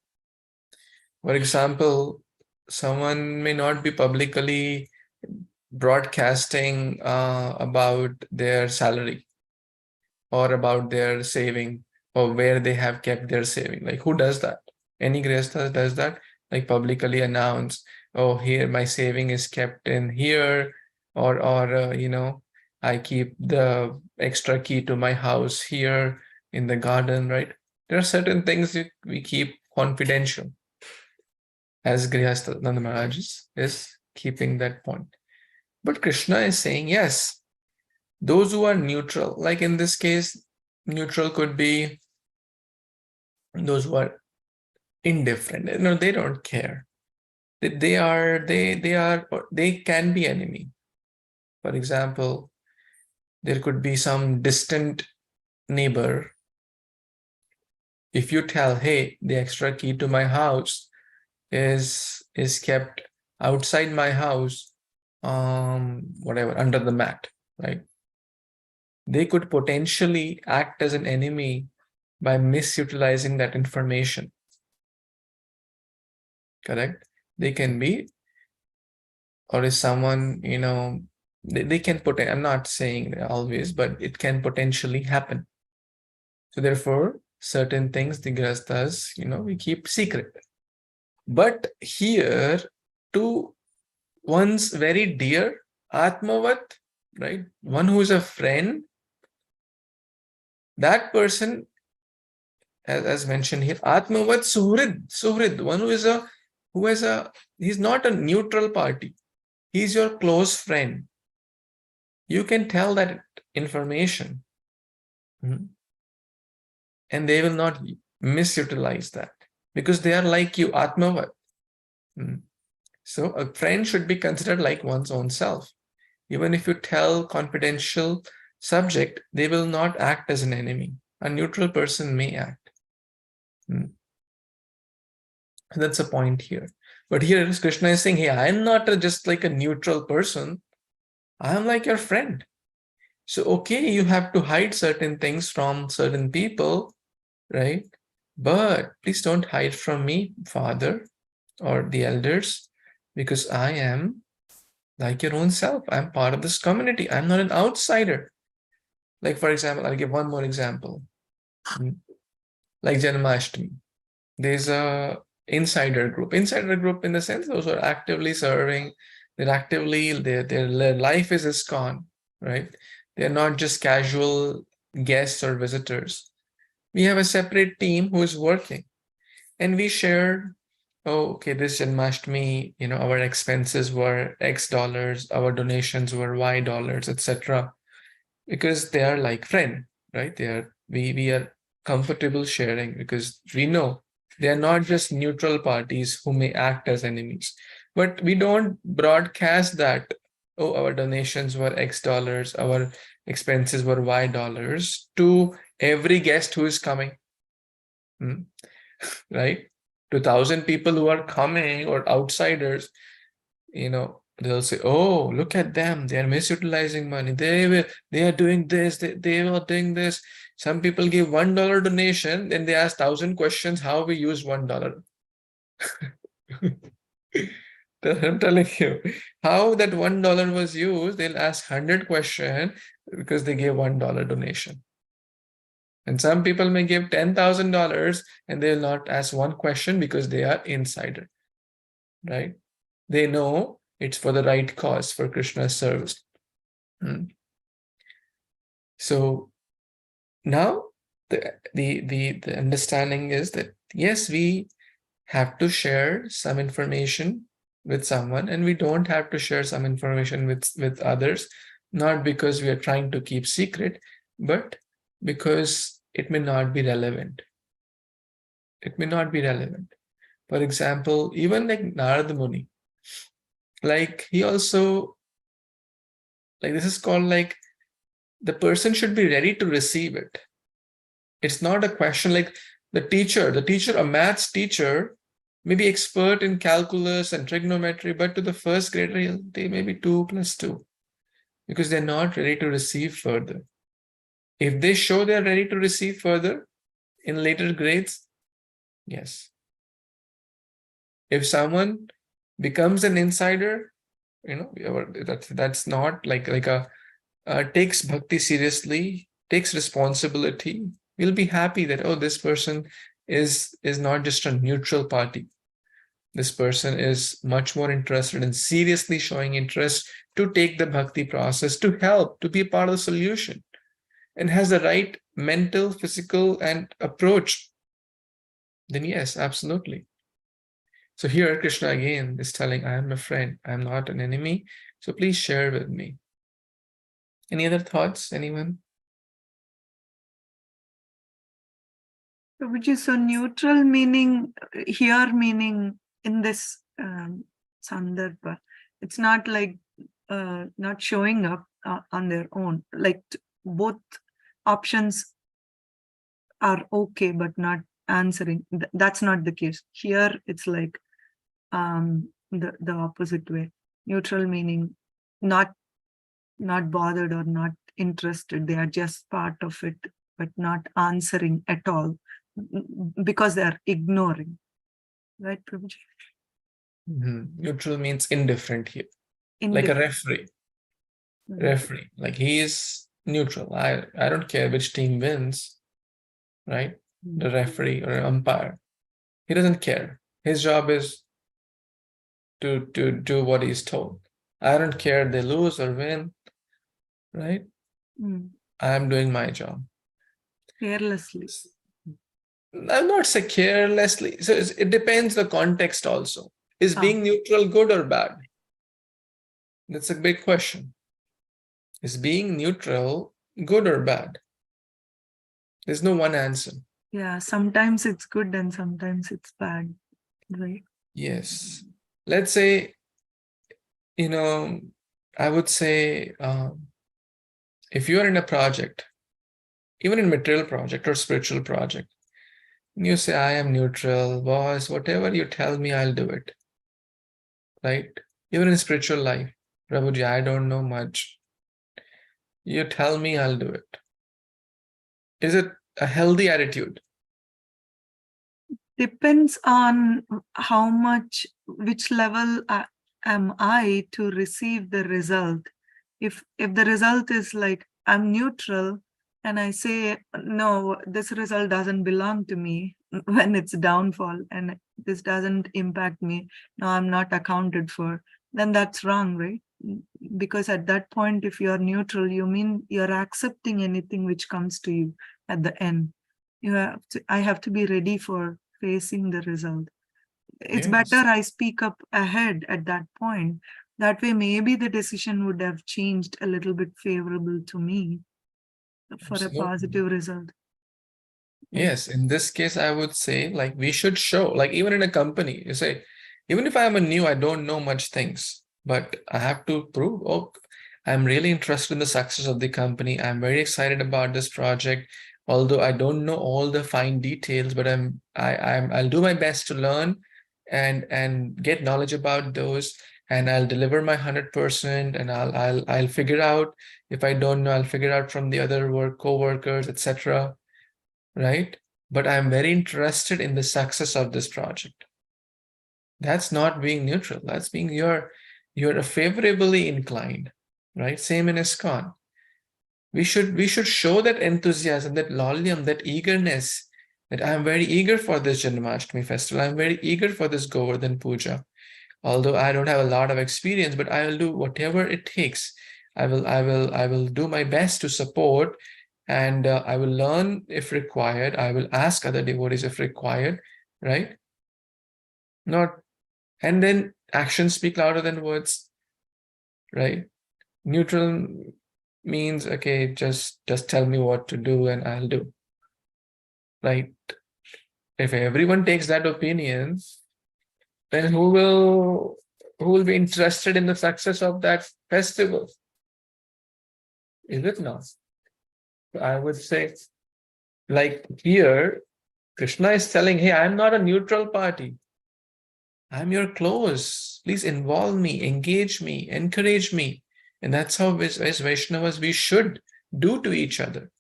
For example, someone may not be publicly broadcasting about their salary or about their saving or where they have kept their saving. Like, who does that? Any grihastha does that? Like, publicly announce, oh, here my saving is kept in here, or I keep the extra key to my house here in the garden, right? There are certain things that we keep confidential, as Grihastha Nanda Maharaj is keeping that point. But Krishna is saying, yes, those who are neutral, like in this case, neutral could be those who are indifferent. No, they don't care. They can be enemy. For example, there could be some distant neighbor. If you tell, hey, the extra key to my house is kept outside my house, whatever, under the mat, right? They could potentially act as an enemy by misutilizing that information. Correct? They can be, or is someone, they can put, I'm not saying always, but it can potentially happen. So therefore, certain things the grihasthas, we keep secret. But here, to one's very dear Atmavat, right? One who is a friend, that person, as mentioned here, Atmavat Suhrid, one he's not a neutral party. He's your close friend. You can tell that information. And they will not misutilize that because they are like you, Atmavat. So a friend should be considered like one's own self. Even if you tell confidential subject, they will not act as an enemy. A neutral person may act. That's a point here. But here Krishna is saying, hey, I'm not just like a neutral person. I'm like your friend. So, okay, you have to hide certain things from certain people, right? But please don't hide from me, Father, or the elders, because I am like your own self. I'm part of this community. I'm not an outsider. Like, for example, I'll give one more example. Like Janmashtami. There's a insider group in the sense those who are actively serving, their life is Iskcon, right? They're not just casual guests or visitors. We have a separate team who is working, and we share, oh, okay, this Janmashtami, our expenses were X dollars, our donations were Y dollars, etc. Because they are like friend, right? We are comfortable sharing because we know they are not just neutral parties who may act as enemies. But we don't broadcast that, oh, our donations were X dollars, our expenses were Y dollars to every guest who is coming. Right? To 1,000 people who are coming or outsiders, they'll say, oh, look at them. They are misutilizing money. They are doing this. They are doing this. Some people give $1 donation, then they ask 1,000 questions how we use $1. I'm telling you, how that $1 was used, they'll ask 100 questions because they gave $1 donation. And some people may give $10,000 and they'll not ask one question because they are insider, right? They know it's for the right cause, for Krishna's service. So Now, the understanding is that, yes, we have to share some information with someone, and we don't have to share some information with others, not because we are trying to keep secret, but because it may not be relevant. It may not be relevant. For example, even like Narada Muni, like he also, like this is called like, the person should be ready to receive it. It's not a question like the teacher, a maths teacher, may be expert in calculus and trigonometry, but to the first grader, they may be 2 + 2, because they're not ready to receive further. If they show they're ready to receive further in later grades, yes. If someone becomes an insider, that's not like takes bhakti seriously, takes responsibility, we'll be happy that, oh, this person is not just a neutral party. This person is much more interested in seriously showing interest to take the bhakti process, to help, to be a part of the solution, and has the right mental, physical, and approach. Then yes, absolutely. So here Krishna again is telling, I am a friend, I am not an enemy, so please share with me. Any other thoughts, anyone? So neutral meaning here, meaning in this sandarbha, it's not like not showing up on their own. Like both options are okay, but not answering. That's not the case. Here it's like the opposite way. Neutral meaning not bothered or not interested. They are just part of it, but not answering at all, because they are ignoring. Right, Prabhuji? Neutral means indifferent here. Like a referee. Referee, like he is neutral. I don't care which team wins, right? The referee or umpire, he doesn't care. His job is to do what he's told. I don't care they lose or win, right? I'm doing my job. Carelessly. I'll not say carelessly. So it depends the context also. Is being neutral good or bad? That's a big question. Is being neutral good or bad? There's no one answer. Yeah, sometimes it's good and sometimes it's bad, right? Yes. Let's say, I would say, if you are in a project, even in material project or spiritual project, you say, I am neutral, boss, whatever you tell me, I'll do it. Right? Even in spiritual life, Prabhuji, I don't know much. You tell me, I'll do it. Is it a healthy attitude? Depends on how much, which level am I to receive the result. If the result is like, I'm neutral, and I say, no, this result doesn't belong to me when it's downfall, and this doesn't impact me, no, I'm not accounted for, then that's wrong, right? Because at that point, if you're neutral, you mean you're accepting anything which comes to you at the end. I have to be ready for facing the result. It's better I speak up ahead at that point. That way, maybe the decision would have changed a little bit favorable to me for Absolutely. a positive result. Yes, in this case, I would say, like, we should show, like, even in a company, you say, even if I'm a new, I don't know much things, but I have to prove, oh, I'm really interested in the success of the company. I'm very excited about this project, although I don't know all the fine details, but I'll do my best to learn and get knowledge about those, and I'll deliver my 100%, and I'll figure out, if I don't know, I'll figure out from the other co-workers, etc. Right? But I'm very interested in the success of this project. That's not being neutral. That's being you're favorably inclined, right? Same in Iskcon. We should show that enthusiasm, that lalyam, that eagerness, that I'm very eager for this Janmashtami festival. I'm very eager for this Govardhan Puja. Although I don't have a lot of experience, but I will do whatever it takes. I will do my best to support and I will learn if required. I will ask other devotees if required, right? Not, and then actions speak louder than words, right? Neutral means, okay, just tell me what to do and I'll do, right? If everyone takes that opinion, then who will be interested in the success of that festival? Is it not? I would say, like here, Krishna is telling, hey, I'm not a neutral party. I'm your close. Please involve me, engage me, encourage me. And that's how as Vaishnavas we should do to each other.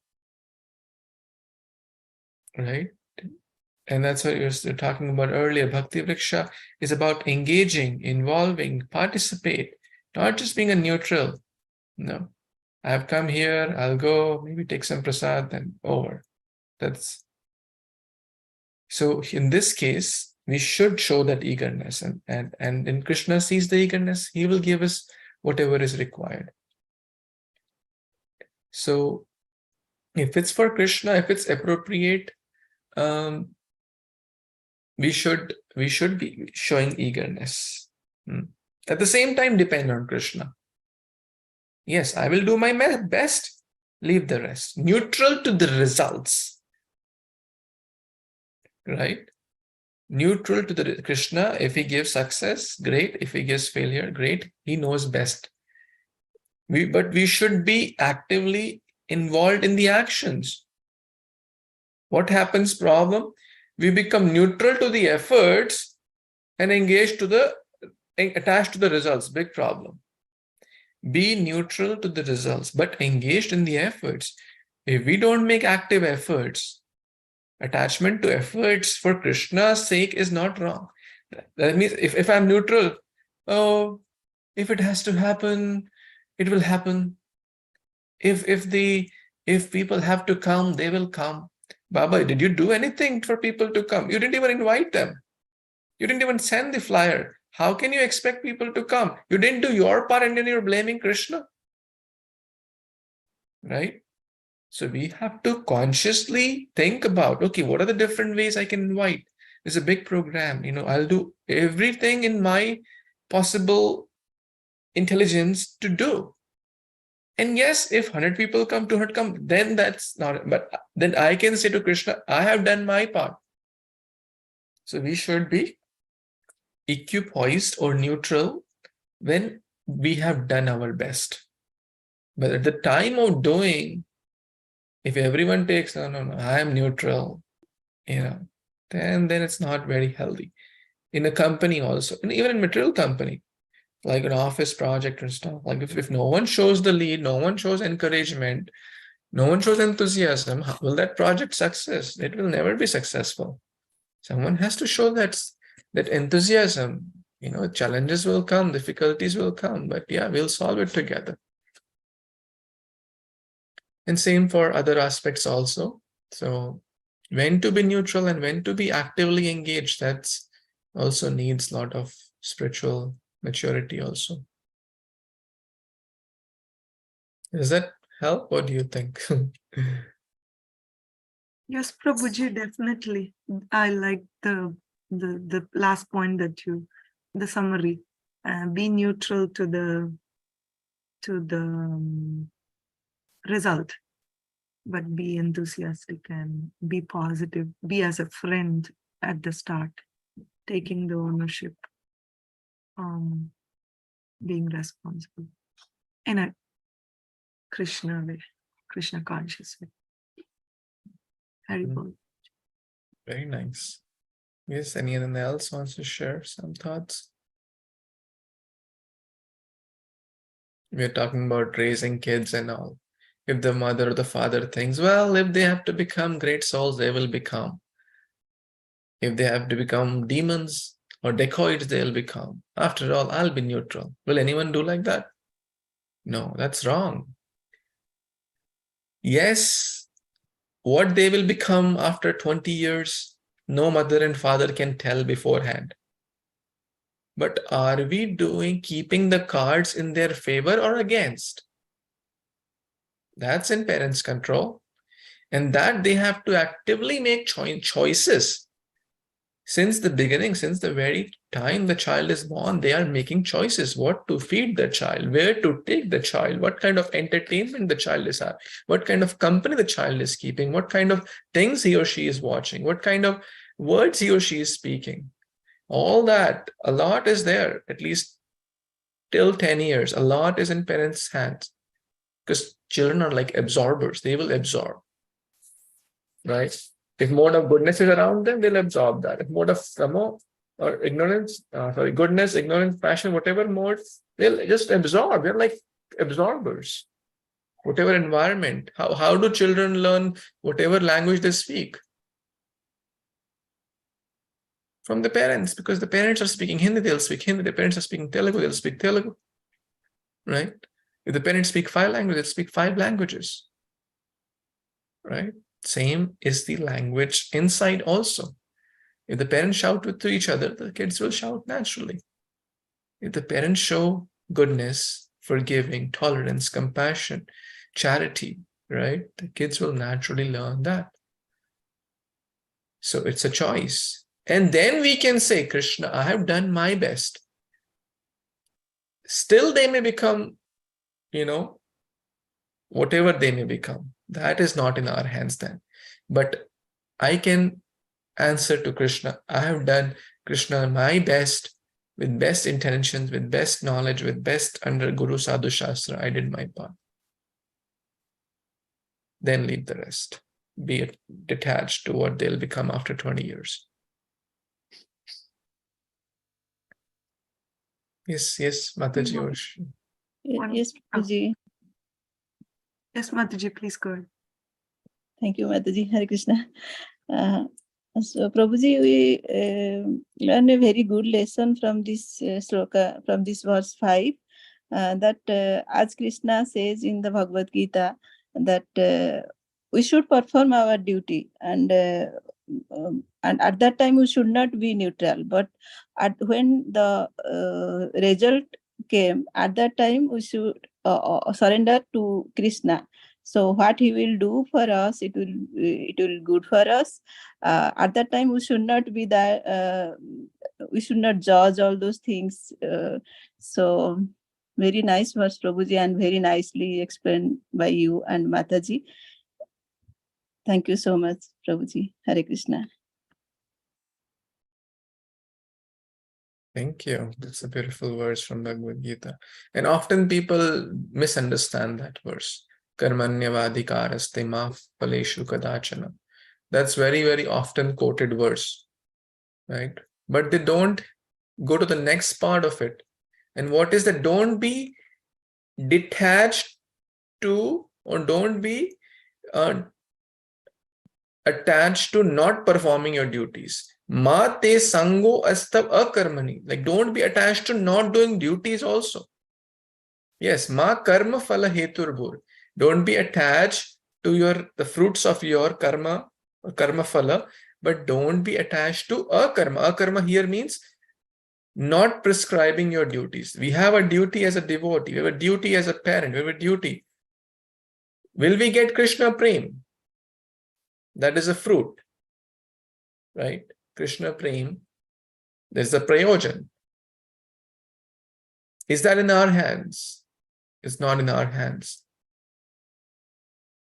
Right? And that's what you're talking about earlier. Bhakti Vriksha is about engaging, involving, participate, not just being a neutral. No. I've come here, I'll go, maybe take some prasad, then over. That's so in this case, we should show that eagerness, and when Krishna sees the eagerness, he will give us whatever is required. So if it's for Krishna, if it's appropriate, we should be showing eagerness. At the same time, depend on Krishna. Yes, I will do my best, leave the rest. Neutral to the results. Right? Neutral to the Krishna. If he gives success, great. If he gives failure, great. He knows best. But we should be actively involved in the actions. What happens? Problem? We become neutral to the efforts and attached to the results. Big problem. Be neutral to the results, but engaged in the efforts. If we don't make active efforts, attachment to efforts for Krishna's sake is not wrong. That means if I'm neutral, oh, if it has to happen, it will happen. If people have to come, they will come. Baba, did you do anything for people to come? You didn't even invite them. You didn't even send the flyer. How can you expect people to come? You didn't do your part and then you're blaming Krishna. Right? So we have to consciously think about, okay, what are the different ways I can invite? There's a big program. I'll do everything in my possible intelligence to do. And yes, if 100 people come, 200 come, then that's not, but then I can say to Krishna, I have done my part. So we should be equipoised or neutral when we have done our best. But at the time of doing, if everyone takes, no, I am neutral, then it's not very healthy. In a company also, and even in material company, like an office project and stuff, like if no one shows the lead, no one shows encouragement, no one shows enthusiasm, how will that project success? It will never be successful. Someone has to show that enthusiasm. Challenges will come, difficulties will come, but yeah, we'll solve it together. And same for other aspects also. So when to be neutral and when to be actively engaged, that's also needs a lot of spiritual maturity also. Does that help? What do you think? Yes, Prabhuji, definitely. I like the last point that the summary. Be neutral to the result, but be enthusiastic and be positive. Be as a friend at the start, taking the ownership, being responsible in a Krishna way, Krishna conscious way. Hare Kṛṣṇa. Very nice. Yes, anyone else wants to share some thoughts? We're talking about raising kids and all. If the mother or the father thinks, well, if they have to become great souls, they will become. If they have to become demons or dacoits, they'll become. After all, I'll be neutral. Will anyone do like that? No, that's wrong. Yes, what they will become after 20 years, no mother and father can tell beforehand. But are we keeping the cards in their favor or against? That's in parents' control. And that they have to actively make choices. Since the beginning, since the very time the child is born, they are making choices. What to feed the child, where to take the child, what kind of entertainment the child is having, what kind of company the child is keeping, what kind of things he or she is watching, what kind of words he or she is speaking. All that, a lot is there, at least till 10 years. A lot is in parents' hands because children are like absorbers. They will absorb, right? If mode of goodness is around them, they'll absorb that. If mode of samo or ignorance, goodness, ignorance, passion, whatever mode, they'll just absorb. They're like absorbers. Whatever environment. How do children learn whatever language they speak? From the parents, because the parents are speaking Hindi, they'll speak Hindi. The parents are speaking Telugu, they'll speak Telugu. Right? If the parents speak 5 languages, they'll speak 5 languages. Right? Same is the language inside also. If the parents shout to each other, the kids will shout naturally. If the parents show goodness, forgiving, tolerance, compassion, charity, right? The kids will naturally learn that. So it's a choice. And then we can say, Krishna, I have done my best. Still they may become, whatever they may become. That is not in our hands then. But I can answer to Krishna, I have done, Krishna, my best, with best intentions, with best knowledge, with best under Guru Sadhu Shastra, I did my part. Then leave the rest. Be detached to what they'll become after 20 years. Yes, Mataji. Yes, Prabhuji. Yes, Mataji, please go ahead. Thank you, Mataji. Hare Krishna. So, Prabhuji, we learn a very good lesson from this sloka, from this verse 5, that as Krishna says in the Bhagavad Gita, that we should perform our duty, and at that time we should not be neutral. But when the result came, at that time we should surrender to Krishna. So what he will do for us, it will good for us. At that time, we should not be that. We should not judge all those things. So very nice verse, Prabhuji, and very nicely explained by you and Mataji. Thank you so much, Prabhuji. Hare Krishna. Thank you. That's a beautiful verse from Bhagavad Gita. And often people misunderstand that verse. Karmanyavadikaraste ma phaleshu kadachana. That's very, very often quoted verse, right? But they don't go to the next part of it. And what is that? Don't be detached to, or don't be attached to not performing your duties. Ma te sango astav akarmani. Like, don't be attached to not doing duties also. Yes, ma karma phala heturbur. Don't be attached to the fruits of your karma, or karma phala, but don't be attached to akarma. Akarma here means not prescribing your duties. We have a duty as a devotee, we have a duty as a parent, we have a duty. Will we get Krishna Prem? That is a fruit, right? Krishna Prem, there's the prayojan. Is that in our hands? It's not in our hands.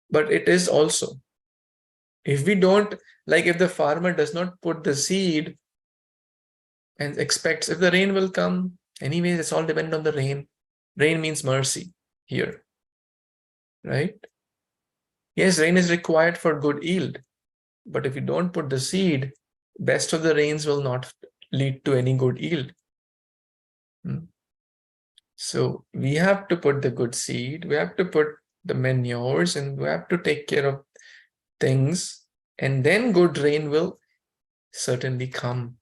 But it is also. If we don't, like if the farmer does not put the seed and expects if the rain will come, anyways, it's all dependent on the rain. Rain means mercy here, right? Yes, rain is required for good yield. But if you don't put the seed, best of the rains will not lead to any good yield. So we have to put the good seed, we have to put the manures, and we have to take care of things, and then good rain will certainly come.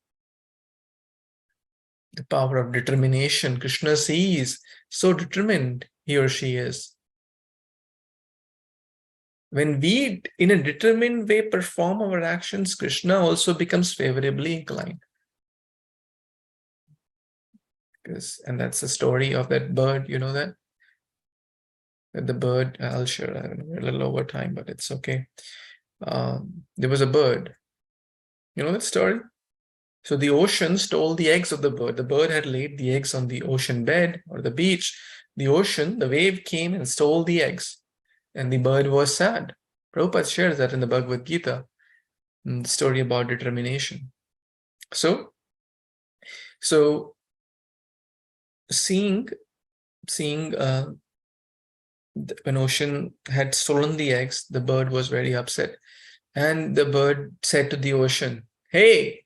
The power of determination. Krishna sees, so determined he or she is. When we, in a determined way, perform our actions, Krishna also becomes favorably inclined. And that's the story of that bird, you know that? That the bird, I'll share a little over time, but it's okay. there was a bird. You know that story? So the ocean stole the eggs of the bird. The bird had laid the eggs on the ocean bed or the beach. The ocean, the wave came and stole the eggs. And the bird was sad. Prabhupada shares that in the Bhagavad Gita, the story about determination. So seeing when ocean had stolen the eggs, the bird was very upset. And the bird said to the ocean, "Hey,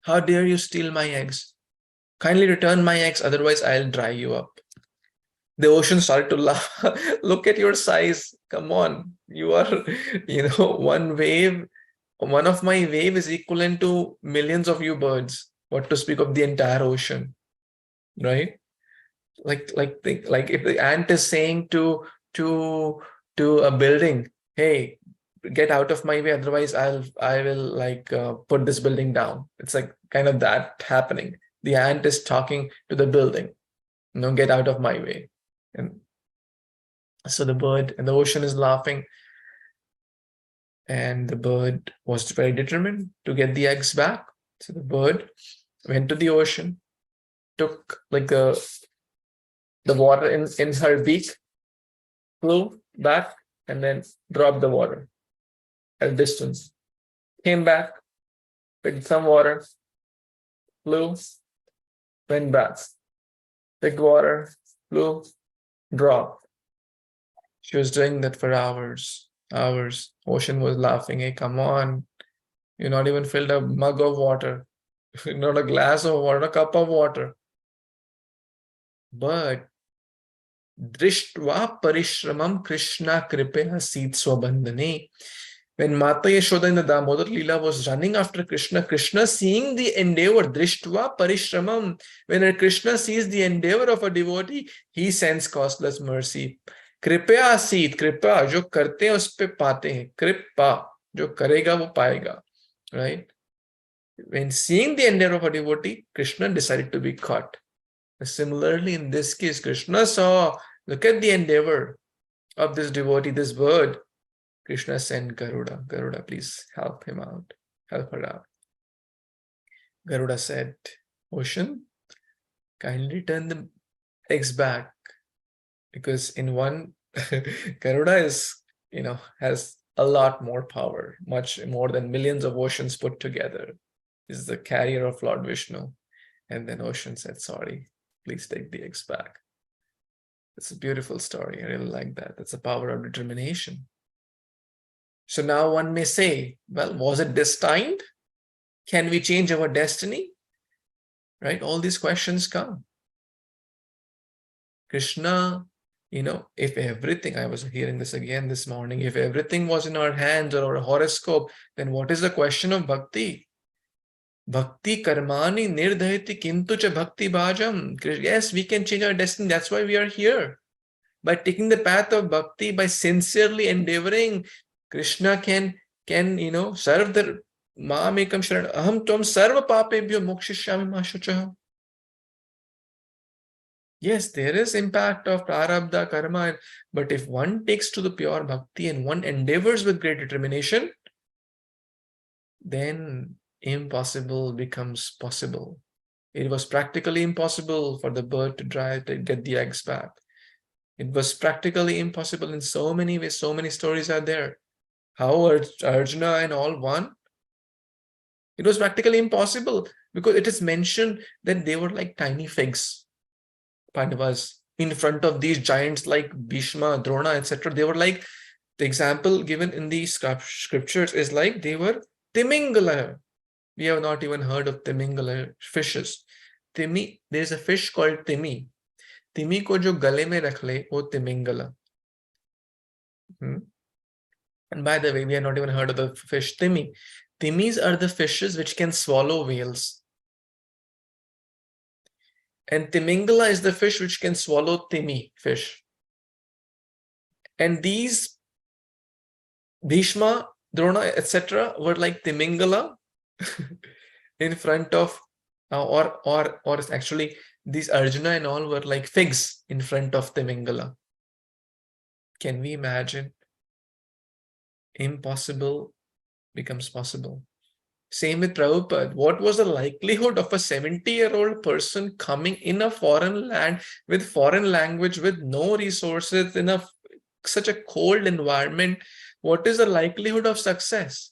how dare you steal my eggs? Kindly return my eggs, otherwise I'll dry you up." The ocean started to laugh. Look at your size. Come on. You are, one wave. One of my wave is equivalent to millions of you birds. What to speak of the entire ocean, right? Like if the ant is saying to a building, "Hey, get out of my way, otherwise I will put this building down." It's like kind of that happening. The ant is talking to the building, "Get out of my way." And so the bird and the ocean is laughing, and the bird was very determined to get the eggs back. So the bird went to the ocean, took like the water in her beak, flew back, and then dropped the water at a distance. Came back, picked some water, flew, went back, picked water, flew, dropped. She was doing that for hours. Ocean was laughing. "Hey, come on. You're not even filled a mug of water. Not a glass of water, a cup of water." But drishtva parishramam Krishna kripaya sit swabandhane. When Mata Yashoda in the Damodar Leela was running after Krishna, Krishna seeing the endeavor, drishtva parishramam, when Krishna sees the endeavor of a devotee, he sends costless mercy. Kripaya asit, kripa, jo karte hain us pe paate hain. Kripa, jo karega wo paega. Right? When seeing the endeavor of a devotee, Krishna decided to be caught. Similarly, in this case, Krishna saw, look at the endeavor of this devotee, this bird. Krishna sent Garuda. Garuda, please help him out. Help her out. Garuda said, "Ocean, kindly return the eggs back." Because in one, Garuda has a lot more power, much more than millions of oceans put together. Is the carrier of Lord Vishnu. And then ocean said, "Sorry, please take the eggs back." It's a beautiful story. I really like that. That's the power of determination. So now one may say, well, was it destined? Can we change our destiny? Right? All these questions come. Krishna, if everything, I was hearing this again this morning, if everything was in our hands or our horoscope, then what is the question of bhakti? Bhakti karmani nirdhayati kintu cha bhakti bhajam. Yes, we can change our destiny. That's why we are here. By taking the path of bhakti, by sincerely endeavoring, Krishna can serve the Ma'amekam Sharan. Aham tvam sarva papebhyo mokshishami ma shuchaha. Yes, there is impact of prarabdha karma, but if one takes to the pure bhakti and one endeavors with great determination, then impossible becomes possible. It was practically impossible for the bird to get the eggs back. It was practically impossible in so many ways. So many stories are there. How Arjuna and all won? It was practically impossible because it is mentioned that they were like tiny figs, Pandavas, in front of these giants like Bhishma, Drona, etc. They were like, the example given in these scriptures is like they were Timingala. We have not even heard of Timingala fishes. Timi, there is a fish called Timi. Timi ko jo gale mein rakh le, wo Timingala. And by the way, we have not even heard of the fish Timi. Timis are the fishes which can swallow whales. And Timingala is the fish which can swallow Timi fish. And these Bhishma, Drona, etc. were like Timingala in front of, or actually these Arjuna and all were like figs in front of Timingala. Can we imagine? Impossible becomes possible. Same with Prabhupada. What was the likelihood of a 70-year-old person coming in a foreign land with foreign language, with no resources, in such a cold environment? What is the likelihood of success?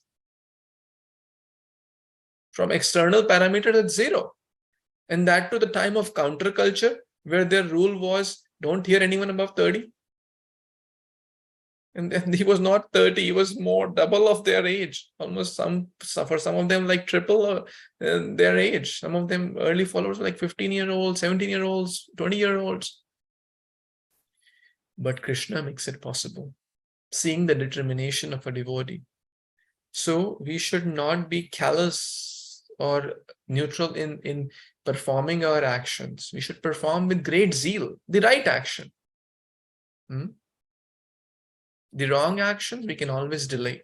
From external parameters, it's zero. And that to the time of counterculture, where their rule was, don't hear anyone above 30. And then he was not 30, he was more double of their age, almost for some of them like triple their age. Some of them early followers were like 15-year-olds, 17-year-olds, 20-year-olds. But Krishna makes it possible, seeing the determination of a devotee. So we should not be callous or neutral in performing our actions. We should perform with great zeal, the right action. The wrong actions, we can always delay.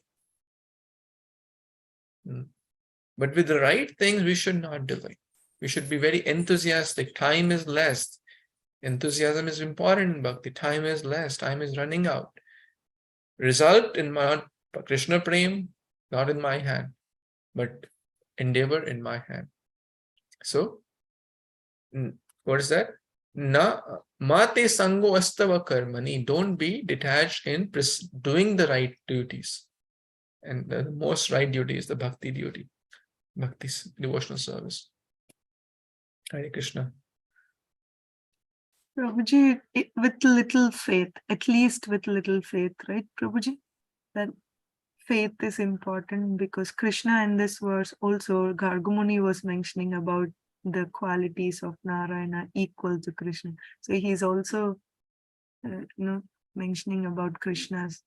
But with the right things, we should not delay. We should be very enthusiastic. Time is less. Enthusiasm is important in bhakti. Time is less. Time is running out. Result in my Krishna Prem, not in my hand, but endeavor in my hand. So, what is that? Na mate sango astava karmani. Don't be detached in doing the right duties. And the most right duty is the bhakti duty. Bhakti's devotional service. Hare Krishna. Prabhuji, with little faith, at least with little faith, right, Prabhuji? That faith is important, because Krishna in this verse also, Gargamuni was mentioning about the qualities of Narayana equal to Krishna. So he's also, mentioning about Krishna's.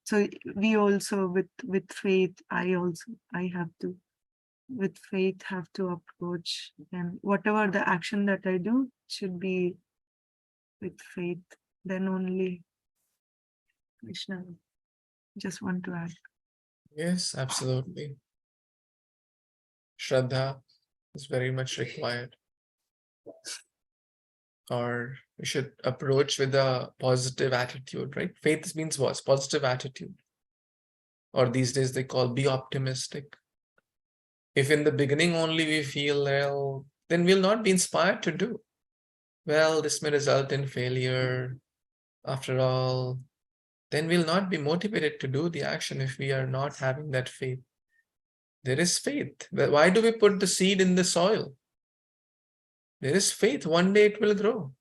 So we also, with faith, I have to, with faith, have to approach, and whatever the action that I do should be with faith. Then only Krishna. Just want to add. Yes, absolutely. Shraddha is very much required. Or we should approach with a positive attitude, right? Faith means what? Positive attitude. Or these days they call be optimistic. If in the beginning only we feel, well, then we'll not be inspired to do. Well, this may result in failure. After all, then we'll not be motivated to do the action if we are not having that faith. There is faith. Why do we put the seed in the soil? There is faith. One day it will grow.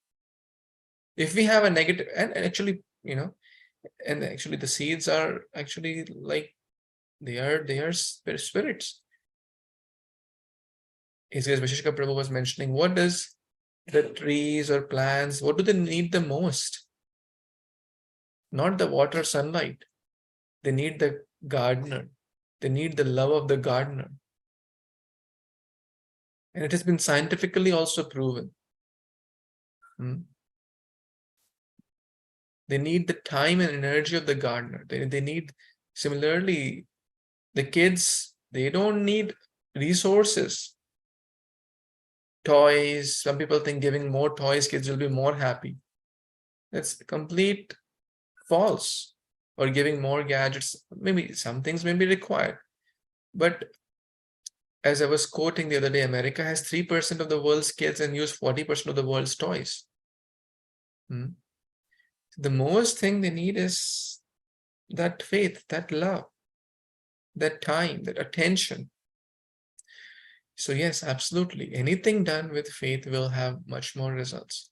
If we have a negative, and actually, and actually the seeds are actually like, they are spirits. As Visheshika Prabhu was mentioning, what does the trees or plants, what do they need the most? Not the water, sunlight. They need the gardener. They need the love of the gardener. And it has been scientifically also proven. They need the time and energy of the gardener. They need, similarly, the kids, they don't need resources. Toys, some people think giving more toys, kids will be more happy. That's complete false. Or giving more gadgets, maybe some things may be required. But as I was quoting the other day, America has 3% of the world's kids and use 40% of the world's toys. The most thing they need is that faith, that love, that time, that attention. So yes, absolutely. Anything done with faith will have much more results.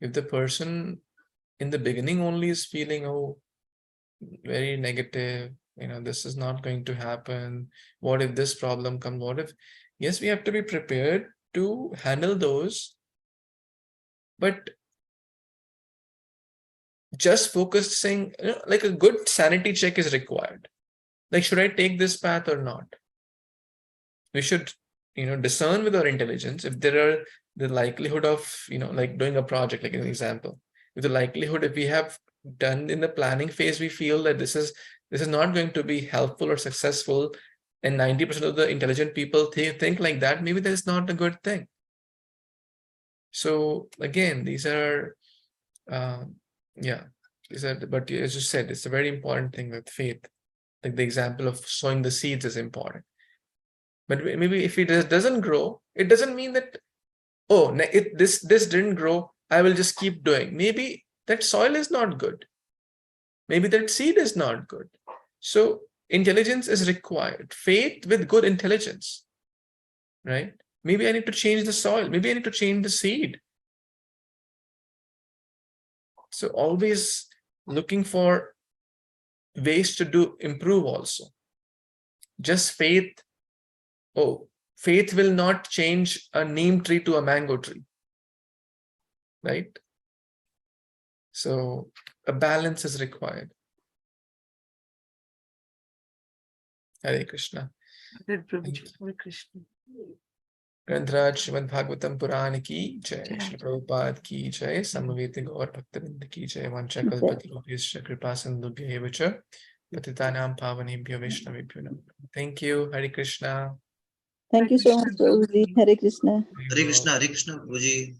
If the person in the beginning only is feeling, oh, very negative, this is not going to happen. What if this problem comes? What if? Yes, we have to be prepared to handle those. But just focusing, like a good sanity check is required. Like, should I take this path or not? We should, discern with our intelligence if there are the likelihood of, like doing a project, like an example. With the likelihood, if we have done in the planning phase, we feel that this is not going to be helpful or successful, and 90% of the intelligent people think like that, maybe that is not a good thing. So again, these are, but as you said, it's a very important thing with faith. Like the example of sowing the seeds is important. But maybe if it doesn't grow, it doesn't mean that, oh, this didn't grow, I will just keep doing. Maybe that soil is not good. Maybe that seed is not good. So intelligence is required. Faith with good intelligence, right? Maybe I need to change the soil. Maybe I need to change the seed. So always looking for ways to improve also. Just faith, faith will not change a neem tree to a mango tree, right? So a balance is required. Hare Krishna. Hare Prabhuji. Hare Krishna. ग्रंथराज श्रीमद्-भागवतम पुराण की जय, श्री प्रभुपाद की जय, समवेत गौर भक्तवृंद की जय, वंशकल्पतरुभ्यश्च कृपा सिन्धुभ्यैव च पतितानां पावनेभ्यो वैष्णवेभ्यो नमः। Thank you. Hare Krishna. Thank you so much, Prabhuji. Hare Krishna. Hare Krishna, Prabhuji.